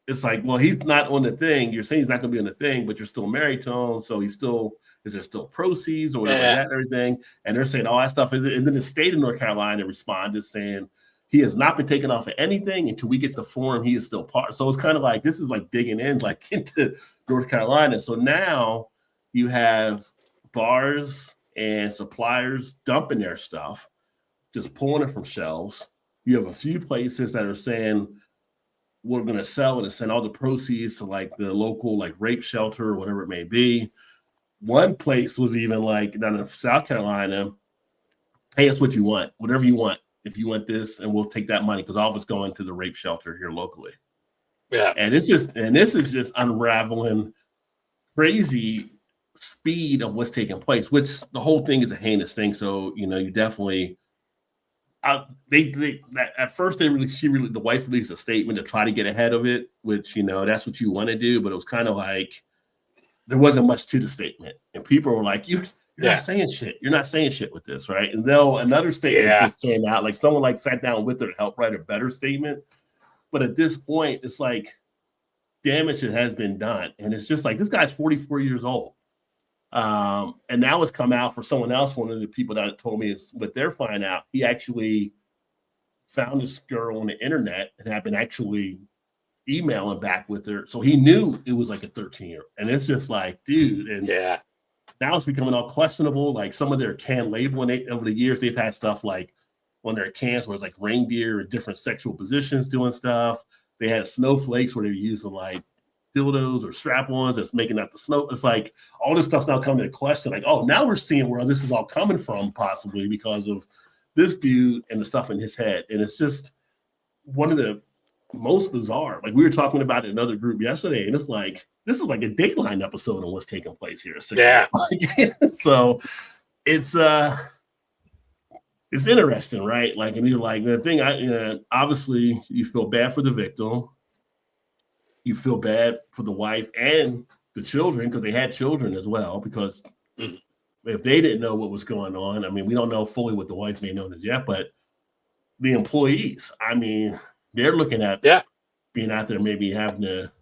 it's like, well, he's not on the thing. You're saying he's not going to be on the thing, but you're still married to him. So is there still proceeds or whatever, that and everything? And they're saying all that stuff. And then the state of North Carolina responded saying he has not been taken off of anything until we get the form. He is still part. So it's kind of like, this is like digging in into North Carolina. So now you have bars and suppliers dumping their stuff, just pulling it from shelves. You have a few places that are saying, we're going to sell it and send all the proceeds to the local rape shelter or whatever it may be. One place was even down in South Carolina, pay us what you want, whatever you want. If you want this, and we'll take that money because all of it's going to the rape shelter here locally. Yeah. And this is just unraveling crazy speed of what's taking place, which the whole thing is a heinous thing. So, you definitely, at first the wife released a statement to try to get ahead of it, which, that's what you want to do. But it was kind of like, there wasn't much to the statement. And people were like, you're not saying shit. You're not saying shit with this, right? And though another statement just came out, someone sat down with her to help write a better statement. But at this point, it's like damage that has been done. And it's just this guy's 44 years old. And now it's come out for someone else. One of the people that told me is what they're finding out. He actually found this girl on the internet and had been actually emailing back with her. So he knew it was a 13-year-old. And it's just dude. And now it's becoming all questionable. Some of their can labeling over the years, they've had stuff on their cans where it's reindeer in different sexual positions doing stuff. They had snowflakes where they were using dildos or strap-ons that's making out the snow. It's all this stuff's now coming to question. Now we're seeing where this is all coming from, possibly because of this dude and the stuff in his head. And it's just one of the most bizarre. We were talking about it in another group yesterday, and it's this is a Dateline episode on what's taking place here. Yeah. So it's interesting, right? And you're the thing. Obviously, you feel bad for the victim. You feel bad for the wife and the children because they had children as well. Because if they didn't know what was going on, I mean, we don't know fully what the wife may know as yet, but the employees, I mean, they're looking at being out there, maybe having to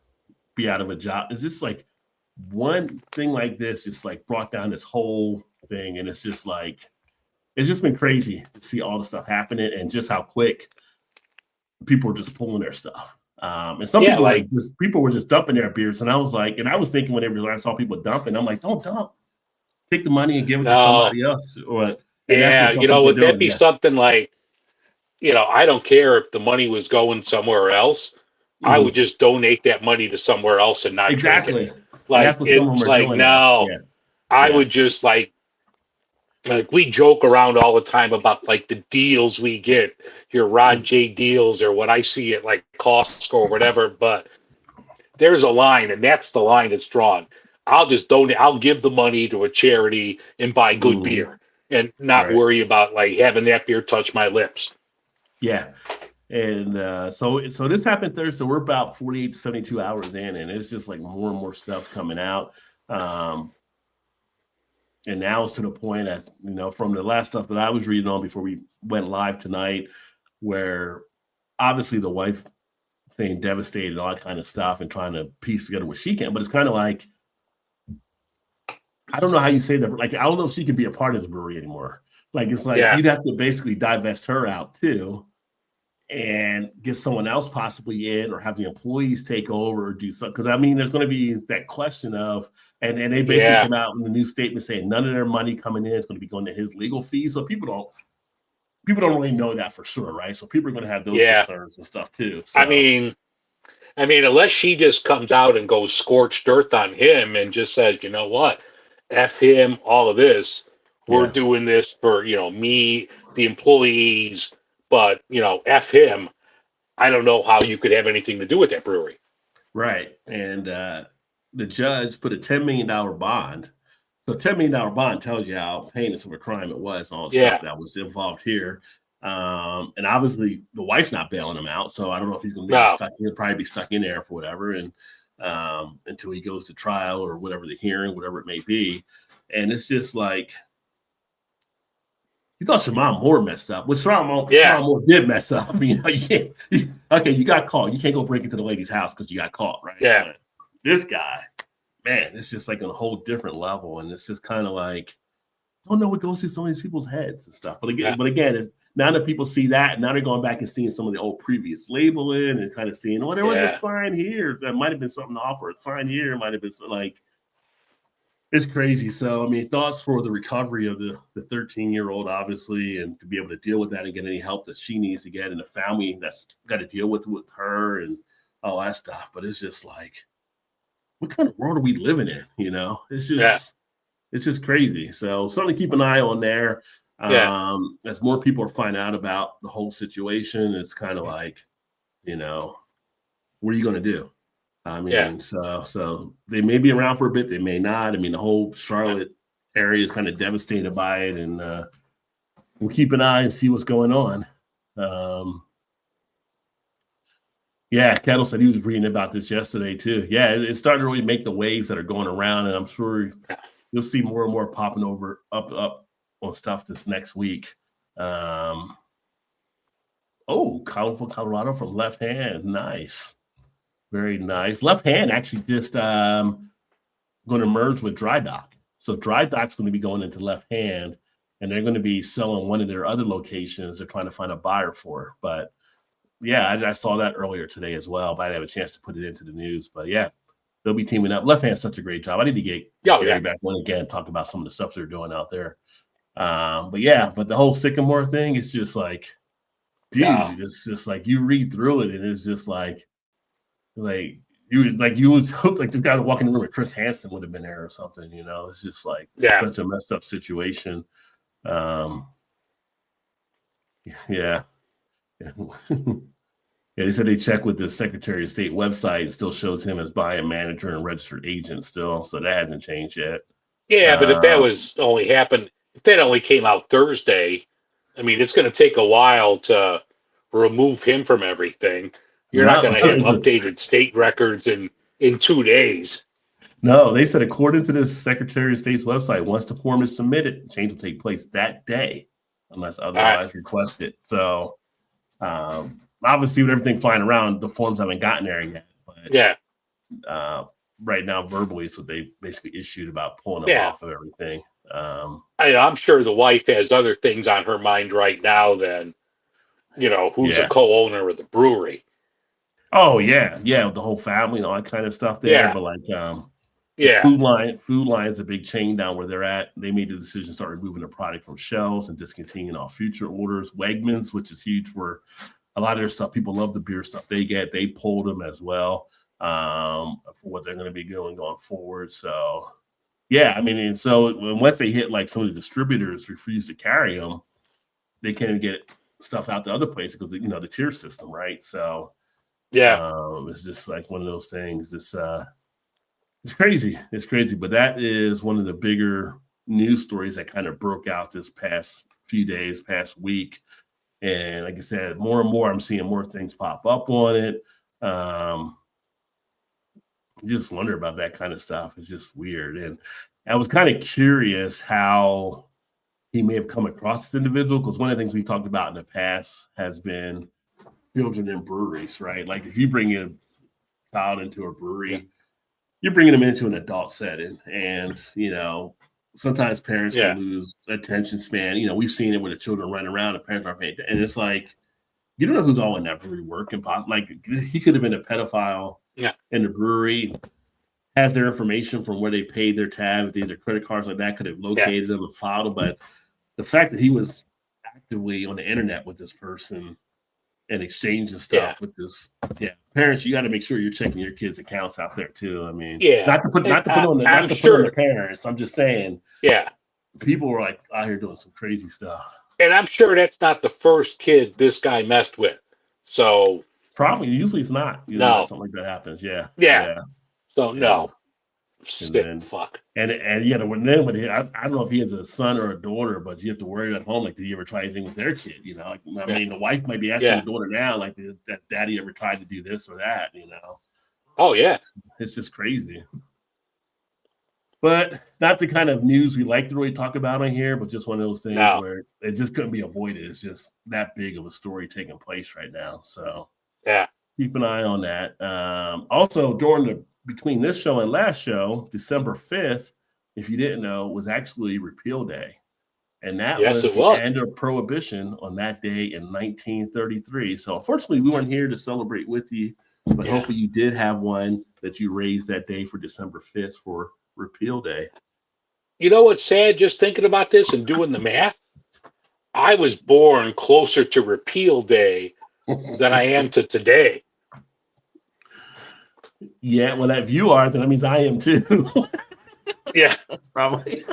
be out of a job. It's just one thing like this just brought down this whole thing. And it's just it's just been crazy to see all the stuff happening and just how quick people are just pulling their stuff. And some people people were just dumping their beers. And I was thinking whenever I saw people dumping, I'm don't dump. Take the money and give it to somebody else. Would that be something I don't care if the money was going somewhere else. I would just donate that money to somewhere else and not exactly. Drink it. I would just we joke around all the time about the deals we get, your Rod J deals or what I see at Costco or whatever, but there's a line, and that's the line that's drawn. I'll just donate. I'll give the money to a charity and buy good beer. and not Right. worry about like having that beer touch my lips. Yeah. And so this happened Thursday. We're about 48 to 72 hours in, and it's just like more and more stuff coming out. And now it's to the point that, from the last stuff that I was reading on before we went live tonight, where obviously the wife saying devastated, all that kind of stuff, and trying to piece together what she can. But it's kind of like, I don't know how you say that. Like, I don't know if she can be a part of the brewery anymore. Like, it's like you'd have to basically divest her out too, and get someone else possibly in, or have the employees take over, or do something. Because I mean, there's going to be that question of, and they basically came out in the new statement saying none of their money coming in is going to be going to his legal fees. So people don't really know that for sure, right? So people are going to have those concerns and stuff too. So. I mean, unless she just comes out and goes scorched earth on him and just says, you know what, F him, all of this, we're doing this for, me, the employees, but, F him. I don't know how you could have anything to do with that brewery. Right. And the judge put a $10 million bond. So $10 million bond tells you how heinous of a crime it was, all the stuff that was involved here. And obviously the wife's not bailing him out. So I don't know if he's going to be stuck. He'll probably be stuck in there for whatever. And until he goes to trial or whatever, the hearing, whatever it may be. And it's just like, he thought Shamon Moore messed up, which Shamon Moore did mess up. I mean, you got caught. You can't go break into the lady's house because you got caught, right? Yeah. But this guy, man, it's just like on a whole different level. And it's just kind of like, I don't know what goes through some of these people's heads and stuff. But again, now that people see that, now they're going back and seeing some of the old previous labeling and kind of seeing, there was a sign here that might have been something off, or a sign here might have been like, it's crazy. So, I mean, thoughts for the recovery of the 13-year-old, obviously, and to be able to deal with that and get any help that she needs to get, and the family that's got to deal with her and all that stuff. But it's just like, what kind of world are we living in? It's just crazy. So something to keep an eye on there. As more people are finding out about the whole situation, it's kind of like, what are you going to do? I mean, so they may be around for a bit. They may not. I mean, the whole Charlotte area is kind of devastated by it, and we'll keep an eye and see what's going on. Kettle said he was reading about this yesterday too. Yeah, it's starting to really make the waves that are going around, and I'm sure you'll see more and more popping up on stuff this next week. Colorado from Left Hand, nice. Very nice. Left Hand actually just going to merge with Dry Dock. So Dry Dock's going to be going into Left Hand, and they're going to be selling one of their other locations. They're trying to find a buyer for. But I saw that earlier today as well. But I didn't have a chance to put it into the news. But they'll be teaming up. Left Hand's such a great job. I need to get Gary back on again, talk about some of the stuff they're doing out there. But the whole Sycamore thing is just like, dude, it's just like you read through it, and it's just like you would hope like this guy would walk in the room and Chris Hansen would have been there or something. It's just like such a messed up situation. They said they checked with the Secretary of State website. It still shows him as buying manager and registered agent still, so that hasn't changed yet. But if that only came out Thursday, I mean, it's going to take a while to remove him from everything. You're not going to have updated state records in 2 days. No, they said according to the Secretary of State's website, once the form is submitted, change will take place that day unless otherwise requested. So obviously with everything flying around, the forms haven't gotten there yet. But right now, verbally, so they basically issued about pulling them off of everything. I'm sure the wife has other things on her mind right now than, who's a co-owner of the brewery. Oh yeah, the whole family and all that kind of stuff there. Yeah. But like, Food Lion's a big chain down where they're at. They made the decision to start removing the product from shelves and discontinuing all future orders. Wegmans, which is huge for a lot of their stuff. People love the beer stuff they get. They pulled them as well for what they're going to be doing going forward. So I mean, and so once they hit like some of the distributors refuse to carry them, they can't even get stuff out to other places because the tier system, right? So. It's just like one of those things. It's crazy. It's crazy, but that is one of the bigger news stories that kind of broke out this past few days, past week. And like I said, more and more, I'm seeing more things pop up on it. You just wonder about that kind of stuff. It's just weird. And I was kind of curious how he may have come across this individual, because one of the things we talked about in the past has been children in breweries, right? Like if you bring a child into a brewery, you're bringing them into an adult setting. And, you know, sometimes parents can lose attention span. You know, we've seen it with the children running around, the parents aren't paying attention. And it's like, you don't know who's all in that brewery working. Like he could have been a pedophile in the brewery, has their information from where they paid their tab, their credit cards like that, could have located them and filed them. But the fact that he was actively on the internet with this person and exchanging stuff with this, parents, you got to make sure you're checking your kids' accounts out there too. I mean, not to put on the parents. I'm just saying, people were like out here doing some crazy stuff. And I'm sure that's not the first kid this guy messed with. So probably, usually it's not. No, something like that happens. So no. Fuck. And I don't know if he has a son or a daughter, but you have to worry at home. Like, did he ever try anything with their kid? You know, like, I mean, the wife might be asking the daughter now, like, did that daddy ever tried to do this or that? You know? Oh yeah, it's just crazy. But not the kind of news we like to really talk about on here, but just one of those things where it just couldn't be avoided. It's just that big of a story taking place right now. So keep an eye on that. Also, between this show and last show, December 5th, if you didn't know, was actually Repeal Day. And that was the end of Prohibition on that day in 1933. So unfortunately, we weren't here to celebrate with you, but hopefully you did have one that you raised that day for December 5th for Repeal Day. You know what's sad, just thinking about this and doing the math? I was born closer to Repeal Day than I am to today. Yeah, well, if you are, then that means I am too. Yeah, probably.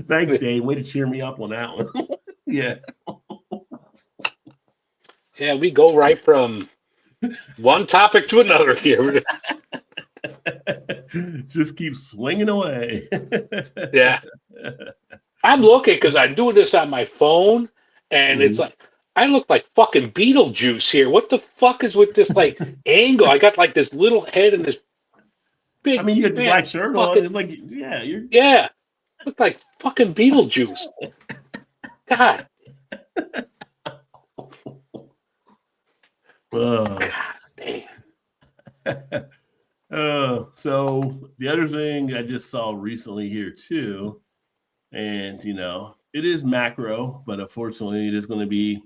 Thanks, Dave. Way to cheer me up on that one. Yeah, we go right from one topic to another here. Just keep swinging away. I'm looking because I'm doing this on my phone, and it's like I look like fucking Beetlejuice here. What the fuck is with this like angle? I got like this little head and this big. I mean, you got the black shirt on. And like, look like fucking Beetlejuice. God. God damn. So the other thing I just saw recently here too, and you know, it is macro, but unfortunately it is going to be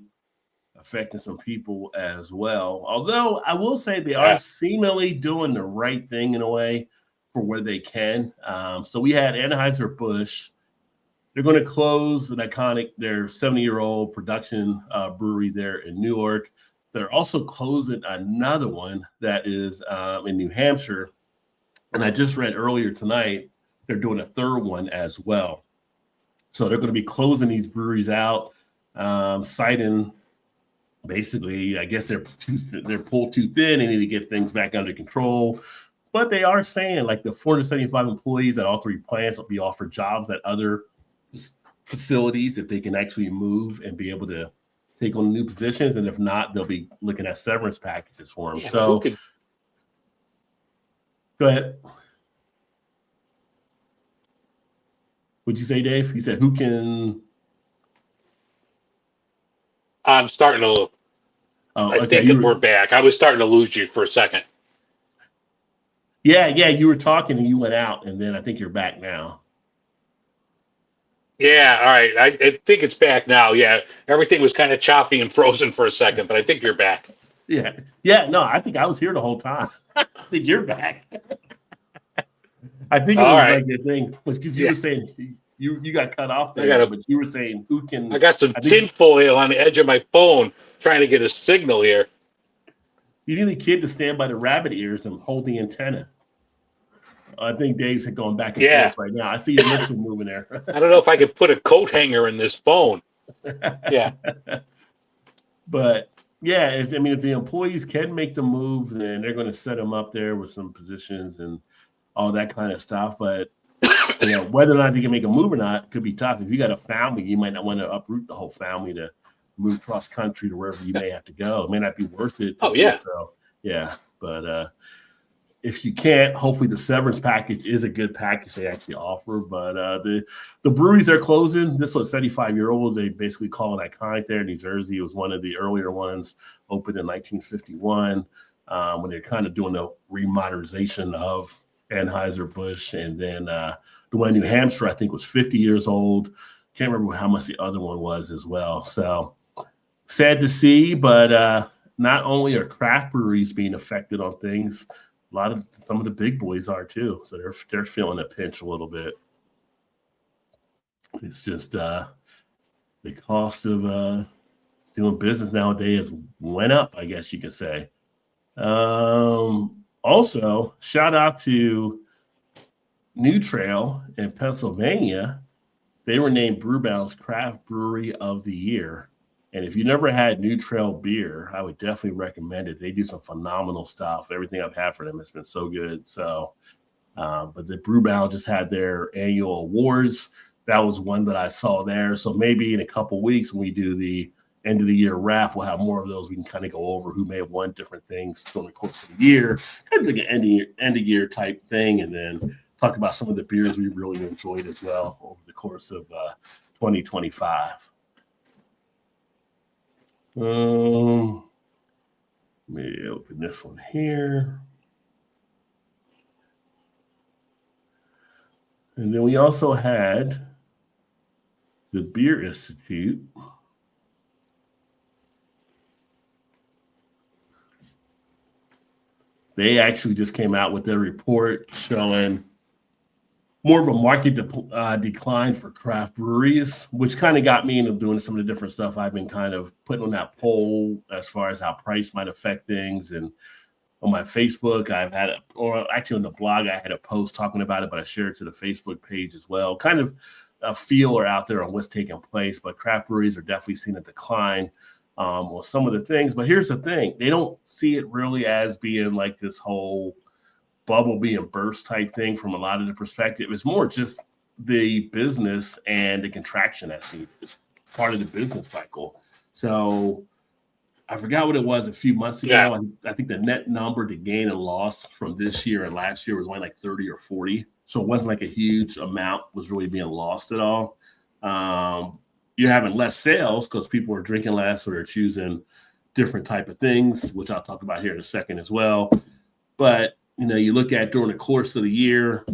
affecting some people as well. Although I will say they are seemingly doing the right thing in a way for where they can. So we had Anheuser-Busch. They're going to close their 70-year-old production brewery there in Newark. They're also closing another one that is in New Hampshire. And I just read earlier tonight, they're doing a third one as well. So they're going to be closing these breweries out, citing basically, I guess they're pulled too thin. They need to get things back under control. But they are saying like the 475 employees at all three plants will be offered jobs at other facilities if they can actually move and be able to take on new positions, and if not, they'll be looking at severance packages for them. So, go ahead. What'd you say, Dave? You said who can? I'm starting to. I think we're back. I was starting to lose you for a second. Yeah, you were talking and you went out, and then I think you're back now. Yeah, all right. I think it's back now. Yeah, everything was kind of choppy and frozen for a second, but I think you're back. Yeah. No, I think I was here the whole time. I think you're back. I think it was like the thing was because you were saying you got cut off there, but you were saying who can. I got some tinfoil on the edge of my phone trying to get a signal here. You need a kid to stand by the rabbit ears and hold the antenna. I think Dave's going back and forth right now. I see your lips are moving there. I don't know if I could put a coat hanger in this phone. Yeah. But if the employees can make the move, then they're going to set them up there with some positions and all that kind of stuff. But whether or not you can make a move or not could be tough. If you got a family, you might not want to uproot the whole family to move cross country to wherever you may have to go. It may not be worth it. Oh, yeah. So, yeah. But if you can't, hopefully the severance package is a good package they actually offer. But the breweries are closing. This was 75-year-olds. They basically call it iconic there in New Jersey. It was one of the earlier ones, opened in 1951, when they're kind of doing the remodernization of Anheuser-Busch. And then the one in New Hampshire, I think, was 50 years old. Can't remember how much the other one was as well. So sad to see, but not only are craft breweries being affected on things, some of the big boys are too. So they're feeling a pinch a little bit. It's just the cost of doing business nowadays went up, I guess you could say. Also, shout out to New Trail in Pennsylvania. They were named Brewbound's Craft Brewery of the Year. And if you never had New Trail beer, I would definitely recommend it. They do some phenomenal stuff. Everything I've had for them has been so good. So, but the Brewbound just had their annual awards. That was one that I saw there. So maybe in a couple of weeks when we do the end of the year wrap, we'll have more of those. We can kind of go over who may have won different things during the course of the year, kind of like an end of year type thing, and then talk about some of the beers we really enjoyed as well over the course of 2025. Let me open this one here. And then we also had the Beer Institute. They actually just came out with their report showing more of a market decline for craft breweries, which kind of got me into doing some of the different stuff I've been kind of putting on that poll as far as how price might affect things. And on my Facebook, or actually on the blog, I had a post talking about it, but I shared it to the Facebook page as well. Kind of a feeler out there on what's taking place, but craft breweries are definitely seeing a decline on some of the things. But here's the thing. They don't see it really as being like this whole bubble being burst type thing from a lot of the perspective. It's more just the business and the contraction that's needed. It's part of the business cycle. So I forgot what it was a few months ago. Yeah. I think the net number to gain and loss from this year and last year was only like 30 or 40. So it wasn't like a huge amount was really being lost at all. You're having less sales because people are drinking less or they're choosing different type of things, which I'll talk about here in a second as well. But you look at during the course of the year,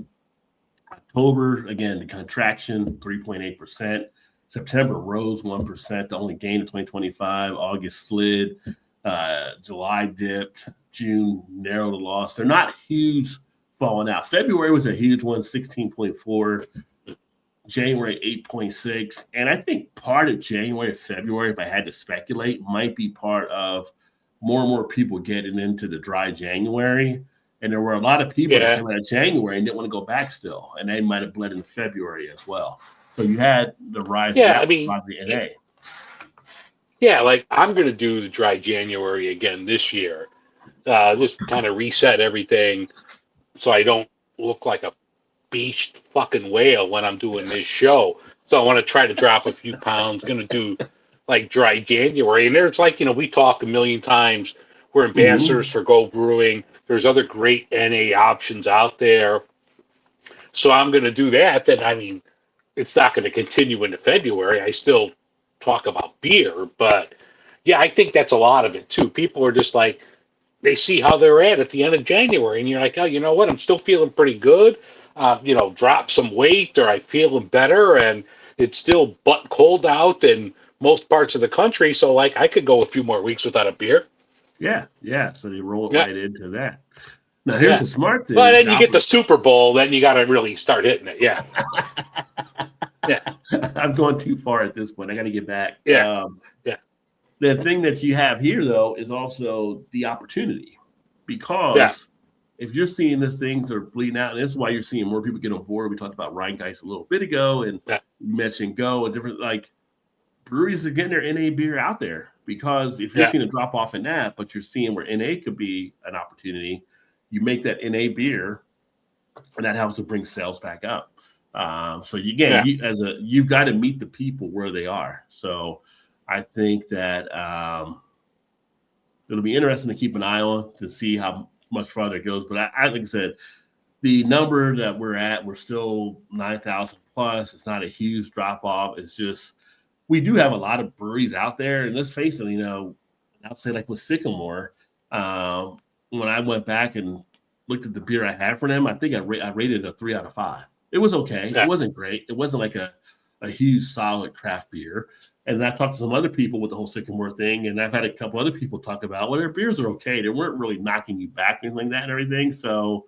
October, again, the contraction, 3.8%. September rose 1%, the only gain in 2025. August slid. July dipped. June narrowed the loss. They're not huge falling out. February was a huge one, 16.4. January, 8.6. And I think part of January, February, if I had to speculate, might be part of more and more people getting into the dry January. And there were a lot of people that came out of January and didn't want to go back still. And they might have bled into February as well. So you had the rise of the NA. Yeah, like I'm going to do the dry January again this year. Just kind of reset everything so I don't look like a beached fucking whale when I'm doing this show. So I want to try to drop a few pounds. Going to do like dry January. And there's like, we talk a million times. We're ambassadors for Go Brewing. There's other great NA options out there. So I'm going to do that. Then, I mean, it's not going to continue into February. I still talk about beer. But, yeah, I think that's a lot of it, too. People are just like, they see how they're at the end of January. And you're like, oh, you know what? I'm still feeling pretty good. Drop some weight or I'm feeling better. And it's still butt cold out in most parts of the country. So, like, I could go a few more weeks without a beer. Yeah. So they roll it right into that. Now, here's the smart thing. But then you get the Super Bowl, then you got to really start hitting it. Yeah. I'm going too far at this point. I got to get back. Yeah. The thing that you have here, though, is also the opportunity. Because if you're seeing these things are bleeding out, and this is why you're seeing more people get on board. We talked about Rheingeist a little bit ago, and you mentioned Go and different, like, breweries are getting their NA beer out there. Because if you're seeing a drop off in that, but you're seeing where NA could be an opportunity, you make that NA beer and that helps to bring sales back up. So you've got to meet the people where they are. So I think that it'll be interesting to keep an eye on to see how much farther it goes. But I like I said, the number that we're still 9,000 plus. It's not a huge drop off. It's just we do have a lot of breweries out there, and let's face it, I'll say like with Sycamore, when I went back and looked at the beer I had for them, I think I rated it a 3 out of 5. It was okay. Yeah. It wasn't great. It wasn't like a huge solid craft beer. And I talked to some other people with the whole Sycamore thing, and I've had a couple other people talk about, well, their beers are okay. They weren't really knocking you back or anything like that and everything. So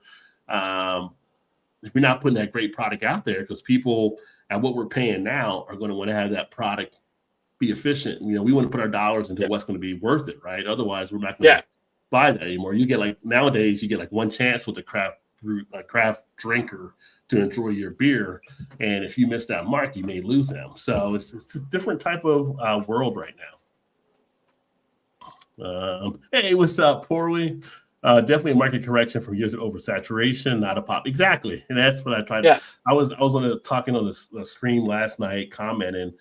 if you're not putting that great product out there, because people at what we're paying now are going to want to have that product be efficient. We want to put our dollars into what's going to be worth it, right? Otherwise, we're not going to buy that anymore. You get nowadays, you get one chance with a craft drinker to enjoy your beer, and if you miss that mark, you may lose them. So it's a different type of world right now. Hey, what's up, Poorly? Definitely a market correction from years of oversaturation, not a pop. Exactly, and that's what I tried. Yeah. I was talking on the stream last night, commenting,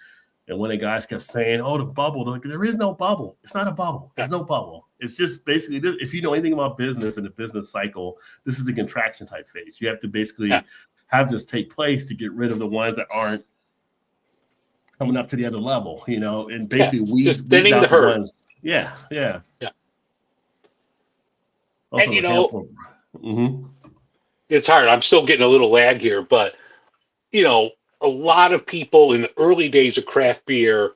and one of the guys kept saying, "Oh, the bubble." They're like, there is no bubble. It's not a bubble. There's no bubble. It's just basically, if you know anything about business and the business cycle, this is a contraction type phase. You have to basically have this take place to get rid of the ones that aren't coming up to the other level, and basically weed out the ones. Yeah. Also, and it's hard. I'm still getting a little lag here, but a lot of people in the early days of craft beer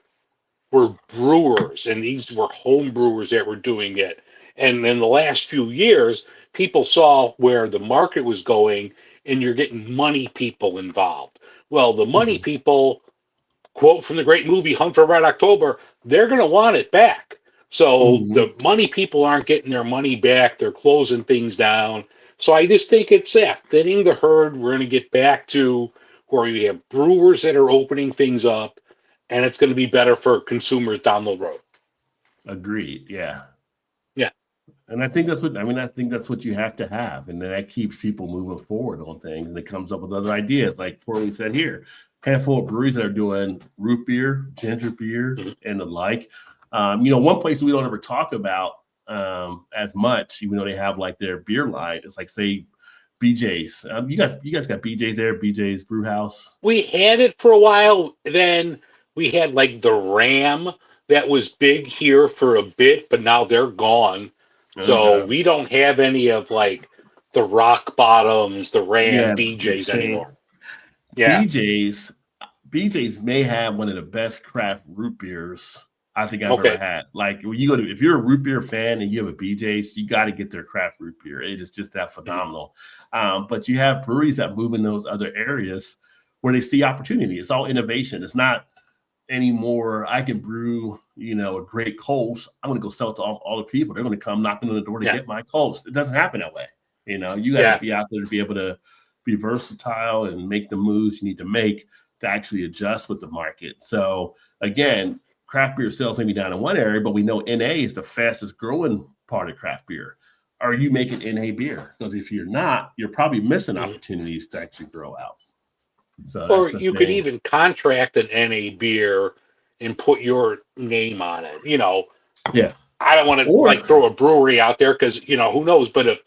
were brewers, and these were home brewers that were doing it. And in the last few years, people saw where the market was going, and you're getting money people involved. Well, the money people, quote from the great movie Hunt for Red October, they're going to want it back. So the money people aren't getting their money back. They're closing things down. So I just think it's thinning the herd. We're going to get back to where we have brewers that are opening things up, and it's going to be better for consumers down the road. Agreed. Yeah. And I think that's what you have to have, and then that keeps people moving forward on things, and it comes up with other ideas, like Portland said here, handful of breweries that are doing root beer, ginger beer, and the like. One place we don't ever talk about as much, even though they have like their beer line, it's like say BJ's. You guys got BJ's there, BJ's Brew House. We had it for a while. Then we had like the Ram that was big here for a bit, but now they're gone. So we don't have any of like the Rock Bottoms, the Ram BJ's anymore. Yeah, BJ's may have one of the best craft root beers I think I've ever had. Like when you go to, if you're a root beer fan and you have a BJ's, you got to get their craft root beer. It is just that phenomenal. But you have breweries that move in those other areas where they see opportunity. It's all innovation. It's not anymore. I can brew, a great Kolsch. I'm going to go sell it to all the people. They're going to come knocking on the door to get my Kolsch. It doesn't happen that way. You got to be out there to be able to be versatile and make the moves you need to make to actually adjust with the market. So again, craft beer sales may be down in one area, but we know NA is the fastest growing part of craft beer. Are you making NA beer? Because if you're not, you're probably missing opportunities to actually grow out. So or you could even contract an NA beer and put your name on it. I don't want to throw a brewery out there because who knows. But if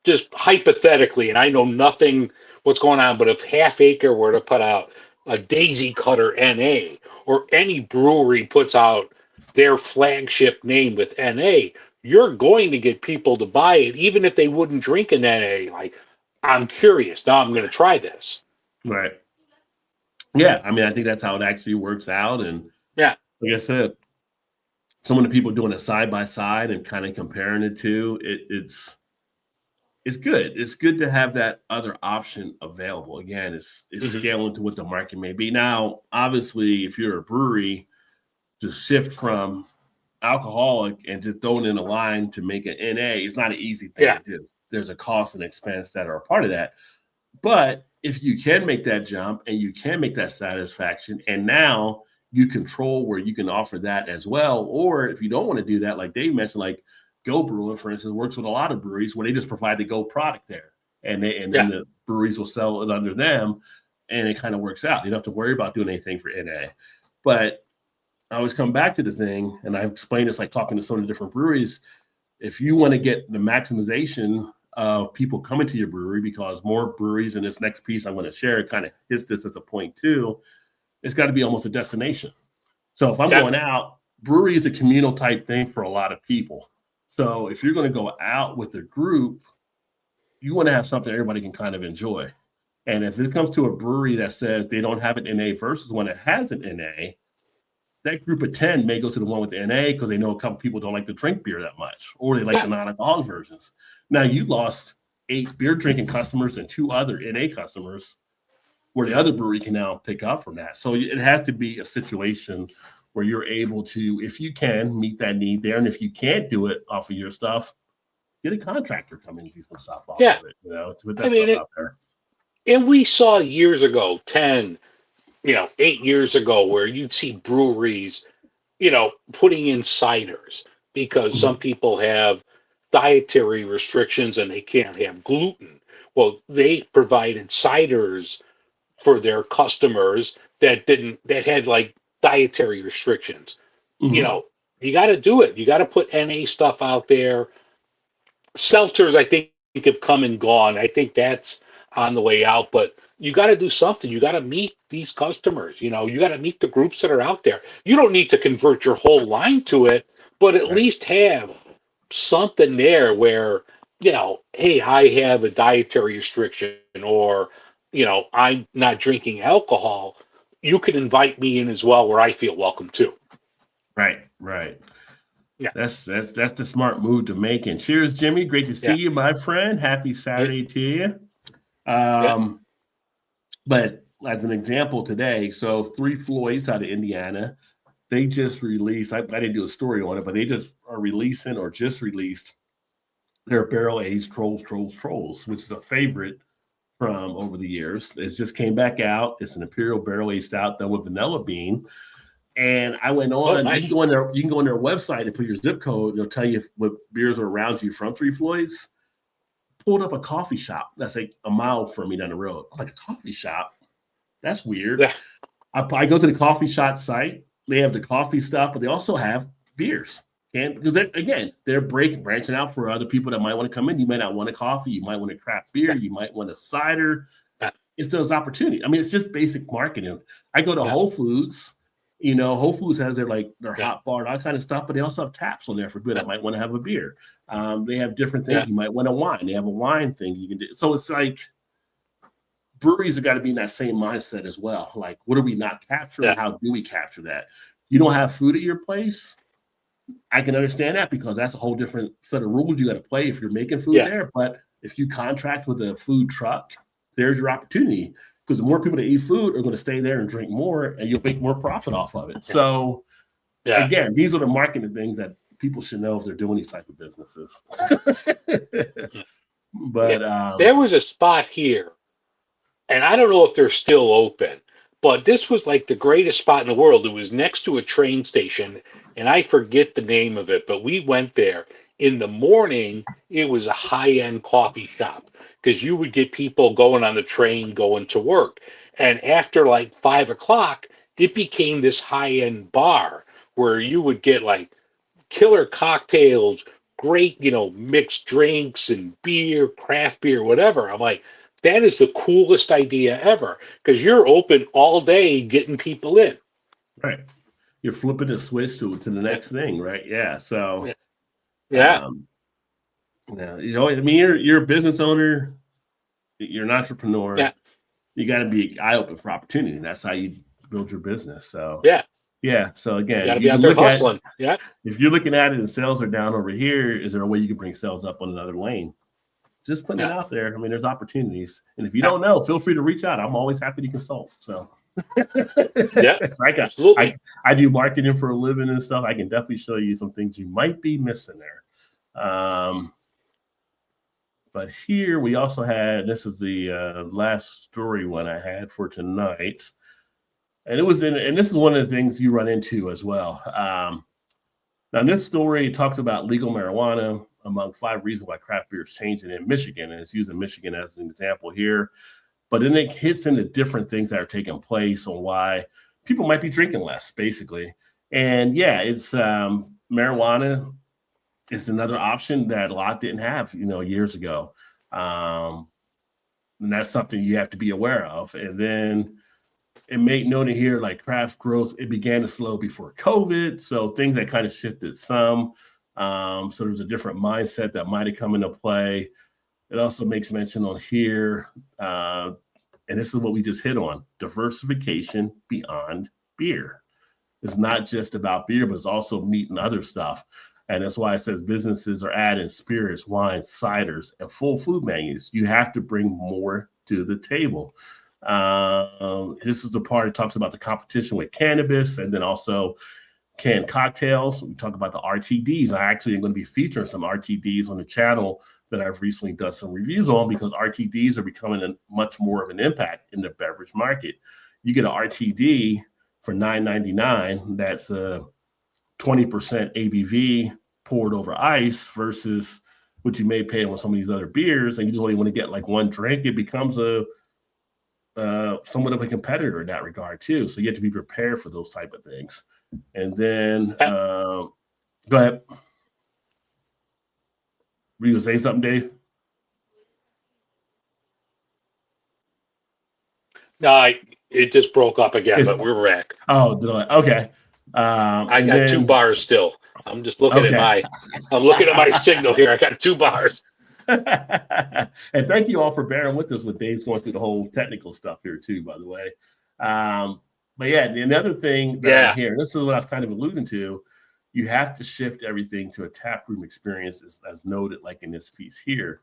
just hypothetically, and I know nothing what's going on, but if Half Acre were to put out a Daisy Cutter NA, or any brewery puts out their flagship name with NA, you're going to get people to buy it, even if they wouldn't drink an NA. Like, I'm curious. Now I'm going to try this. Right. Yeah. I mean, I think that's how it actually works out. And like I said, some of the people doing it side by side and kind of comparing it to it's good. It's good to have that other option available. Again, it's scaling to what the market may be. Now, obviously, if you're a brewery, to shift from alcoholic and to throw it in a line to make an NA, it's not an easy thing to do. There's a cost and expense that are a part of that. But if you can make that jump and you can make that satisfaction, and now you control where you can offer that as well, or if you don't want to do that, like Dave mentioned, like Go Brewing, for instance, works with a lot of breweries where they just provide the Go product there, and then breweries will sell it under them, and it kind of works out. You don't have to worry about doing anything for NA. But I always come back to the thing, and I've explained this like talking to so many different breweries. If you want to get the maximization of people coming to your brewery, because more breweries, in this next piece I'm going to share kind of hits this as a point too, it's got to be almost a destination. So if I'm going out, brewery is a communal type thing for a lot of people. So if you're going to go out with a group, you want to have something everybody can kind of enjoy. And if it comes to a brewery that says they don't have an NA versus one that has an NA, that group of 10 may go to the one with the NA because they know a couple people don't like to drink beer that much, or they like the non-alcoholic versions. Now you lost 8 beer drinking customers and 2 other NA customers, where the other brewery can now pick up from that. So it has to be a situation where you're able to, if you can, meet that need there. And if you can't do it off of your stuff, get a contractor come in and do some stuff off of it, to put that stuff out there. And we saw years ago, 8 years ago, where you'd see breweries, putting in ciders because some people have dietary restrictions and they can't have gluten. Well, they provided ciders for their customers that had like dietary restrictions. You got to do it. You got to put NA stuff out there. Seltzers, I think, have come and gone. I think that's on the way out, but you got to do something. You got to meet these customers. You got to meet the groups that are out there. You don't need to convert your whole line to it, but at least have something there where, hey, I have a dietary restriction, or, I'm not drinking alcohol. You can invite me in as well, where I feel welcome too. Right. Yeah, that's the smart move to make. And cheers, Jimmy. Great to see you, my friend. Happy Saturday to you. But as an example today, so 3 Floyds out of Indiana, they just released, I didn't do a story on it, but they just are releasing or just released their barrel-aged Trolls, which is a favorite from over the years. It just came back out. It's an Imperial barrel-aged stout done with vanilla bean. And I went on, you can go on their website and put your zip code. They'll tell you what beers are around you from 3 Floyds. Pulled up a coffee shop that's like a mile from me down the road. I'm like, a coffee shop? That's weird. Yeah. I go to the coffee shop site. They have the coffee stuff, but they also have beers. And because they're branching out for other people that might want to come in. You might not want a coffee. You might want a craft beer. You might want a cider. It's those opportunities. I mean, it's just basic marketing. I go to Whole Foods. Whole Foods has their hot bar and all kind of stuff, but they also have taps on there for good. I might want to have a beer. They have different things. You might want a wine. They have a wine thing you can do. So it's like breweries have got to be in that same mindset as well. Like, what are we not capturing? How do we capture that? You don't have food at your place. I can understand that because that's a whole different set of rules you got to play if you're making food there. But if you contract with a food truck, there's your opportunity. Because the more people that eat food are going to stay there and drink more, and you'll make more profit off of it. So, again, these are the marketing things that people should know if they're doing these type of businesses. But there was a spot here, and I don't know if they're still open, but this was like the greatest spot in the world. It was next to a train station, and I forget the name of it, but we went there. In the morning, it was a high-end coffee shop because you would get people going on the train going to work. And after like 5 o'clock, it became this high-end bar where you would get like killer cocktails, great, mixed drinks and beer, craft beer, whatever. I'm like, that is the coolest idea ever because you're open all day getting people in. Right. You're flipping the switch to the next thing, right? Yeah. So... Yeah. I mean, you're a business owner, you're an entrepreneur. Yeah. You got to be eye open for opportunity. That's how you build your business. So yeah. So again, you got to be out there hustling. If you're looking at it and sales are down over here, is there a way you can bring sales up on another lane? Just putting it out there. I mean, there's opportunities, and if you don't know, feel free to reach out. I'm always happy to consult. So. Absolutely. I do marketing for a living and stuff. I can definitely show you some things you might be missing there. But here we also had, this is the last story one I had for tonight. And this is one of the things you run into as well. Now, in this story, it talks about legal marijuana. among 5 reasons why craft beer is changing in Michigan, and it's using Michigan as an example here. But then it hits into different things that are taking place on why people might be drinking less, basically. And yeah, it's marijuana is another option that a lot didn't have, years ago. And that's something you have to be aware of. And then it made note here, like craft growth, it began to slow before COVID. So things that kind of shifted some. So there's a different mindset that might have come into play. It also makes mention on here, and this is what we just hit on, diversification beyond beer. It's not just about beer, but it's also meat and other stuff. And that's why it says businesses are adding spirits, wines, ciders, and full food menus. You have to bring more to the table. This is the part that talks about the competition with cannabis and then also canned cocktails. We talk about the RTDs. I actually am going to be featuring some RTDs on the channel that I've recently done some reviews on, because RTDs are becoming much more of an impact in the beverage market. You get an RTD for $9.99. That's a 20% ABV poured over ice versus what you may pay on some of these other beers, and you just only want to get like one drink. It becomes a somewhat of a competitor in that regard too. So you have to be prepared for those type of things. And then go ahead. Were you gonna say something, Dave? No, it just broke up again, but we're back. Oh, okay. I got 2 bars still. I'm just looking at my signal here. I got 2 bars. And thank you all for bearing with us with Dave's going through the whole technical stuff here too, by the way. But yeah, another thing that I'm hearing, this is what I was kind of alluding to, you have to shift everything to a taproom experience, as noted like in this piece here.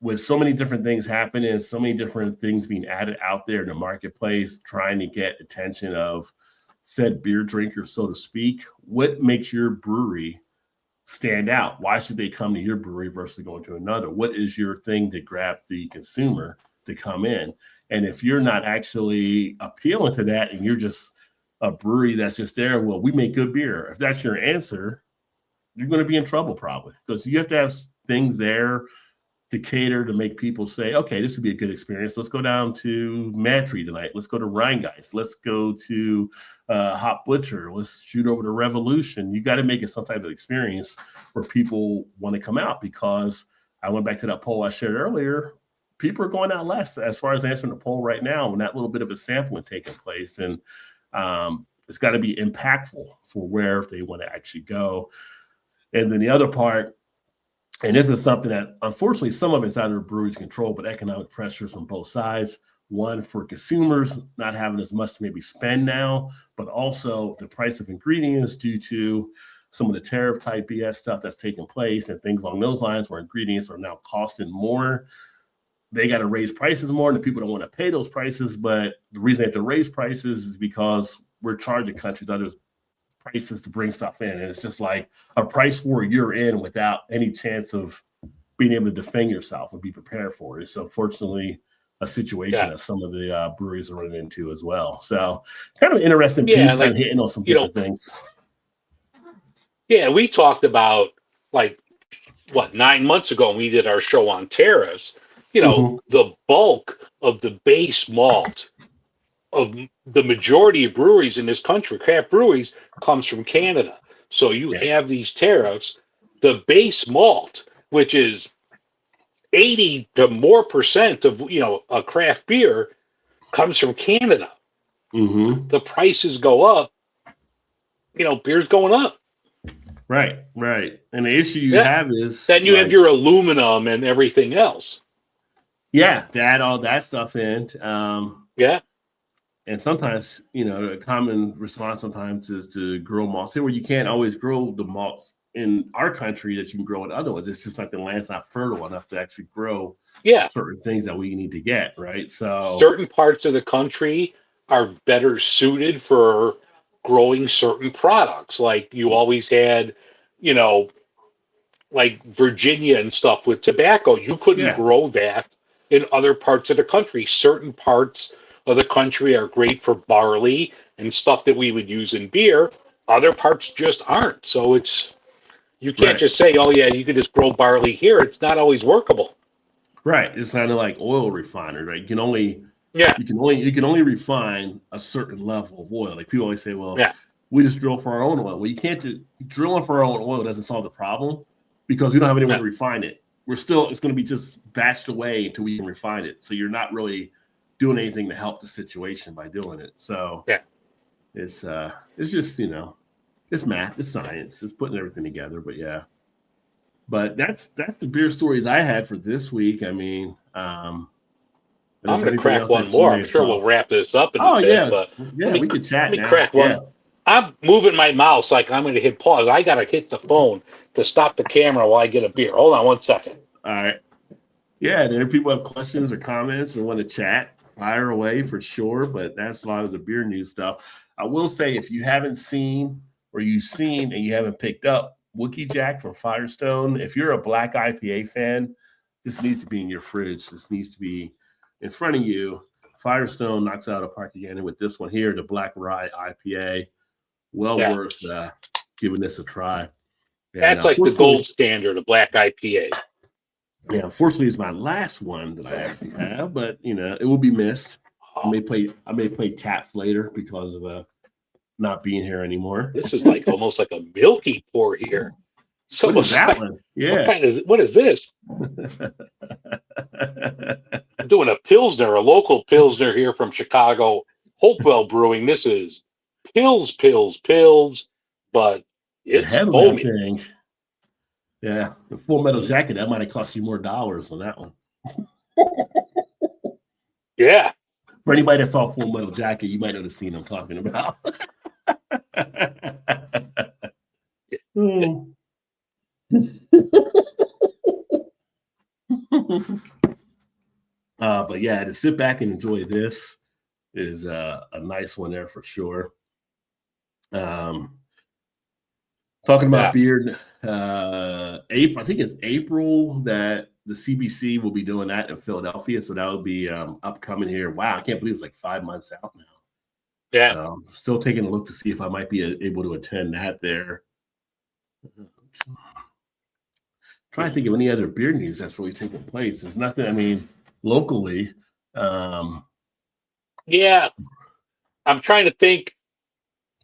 With so many different things happening, so many different things being added out there in the marketplace, trying to get attention of said beer drinkers, so to speak, what makes your brewery stand out? Why should they come to your brewery versus going to another? What is your thing to grab the consumer to come in? And if you're not actually appealing to that and you're just a brewery that's just there, well, we make good beer. If that's your answer, you're going to be in trouble probably, because you have to have things there to cater to make people say, okay, this would be a good experience. Let's go down to Mad Tree tonight. Let's go to Rheingeist. Let's go to Hop Butcher. Let's shoot over to Revolution. You got to make it some type of experience where people want to come out, because I went back to that poll I shared earlier. People are going out less as far as answering the poll right now when that little bit of a sampling taking place. And it's got to be impactful for where they want to actually go. And then the other part, and this is something that, unfortunately, some of it's out of the brewery's control, but economic pressures from both sides. One, for consumers not having as much to maybe spend now, but also the price of ingredients due to some of the tariff type BS stuff that's taking place and things along those lines, where ingredients are now costing more. They got to raise prices more, and the people don't want to pay those prices. But the reason they have to raise prices is because we're charging countries other prices to bring stuff in. And it's just like a price war you're in without any chance of being able to defend yourself and be prepared for it. So unfortunately, a situation that some of the breweries are running into as well. So kind of interesting piece, kind of hitting on some different things. Yeah, we talked about, like, 9 months ago when we did our show on tariffs, the bulk of the base malt of the majority of breweries in this country, craft breweries, comes from Canada. So you have these tariffs. The base malt, which is 80 to more percent of a craft beer, comes from Canada. Mm-hmm. The prices go up. Beer's going up. Right. And the issue you have is then you have your aluminum and everything else. Yeah, to add all that stuff in. And sometimes, a common response sometimes is to grow malts here, where you can't always grow the malts in our country that you can grow in other ones. It's just like the land's not fertile enough to actually grow certain things that we need to get, right? So certain parts of the country are better suited for growing certain products. Like you always had, like Virginia and stuff with tobacco. You couldn't grow that in other parts of the country. Certain parts of the country are great for barley and stuff that we would use in beer. Other parts just aren't. So it's You can't just say, oh yeah, you could just grow barley here. It's not always workable. Right. It's kind of like oil refinery, right? You can only refine a certain level of oil. Like people always say, well, we just drill for our own oil. Well, you can't just drilling for our own oil doesn't solve the problem because we don't have anyone to refine it. It's going to be just batched away until we can refine it. So you're not really doing anything to help the situation by doing it. So it's just, it's math, it's science, it's putting everything together. But but that's the beer stories I had for this week. I mean, I'm going to crack one more. I'm sure we'll wrap this up in a bit. But we could chat. Let me crack one. Yeah. I'm moving my mouse like I'm going to hit pause. I got to hit the phone to stop the camera while I get a beer. Hold on 1 second. All right. Yeah, and if people have questions or comments or want to chat, fire away for sure. But that's a lot of the beer news stuff. I will say, if you haven't seen or you've seen and you haven't picked up Wookie Jack from Firestone, if you're a black IPA fan, this needs to be in your fridge. This needs to be in front of you. Firestone knocks out a park again with this one here, the Black Rye IPA. Well worth giving this a try. And, that's like the gold standard of black IPA. Yeah, unfortunately, it's my last one that I actually have, but it will be missed. I may play Taps later because of not being here anymore. This is like almost like a milky pour here. So what is that one? Yeah. What is this? I'm doing a Pilsner, a local Pilsner here from Chicago, Hopewell Brewing. This is Pills, but it's foamy. Yeah, the Full Metal Jacket, that might have cost you more dollars on that one. Yeah. For anybody that saw Full Metal Jacket, you might know the scene I'm talking about. But yeah, to sit back and enjoy this is a nice one there for sure. Talking about beer, April, I think it's April that the CBC will be doing that in Philadelphia. So that will be upcoming here. Wow, I can't believe it's like 5 months out now. Yeah. So still taking a look to see if I might be able to attend that there. Trying to think of any other beer news that's really taking place. There's nothing, I mean, locally. Yeah. I'm trying to think.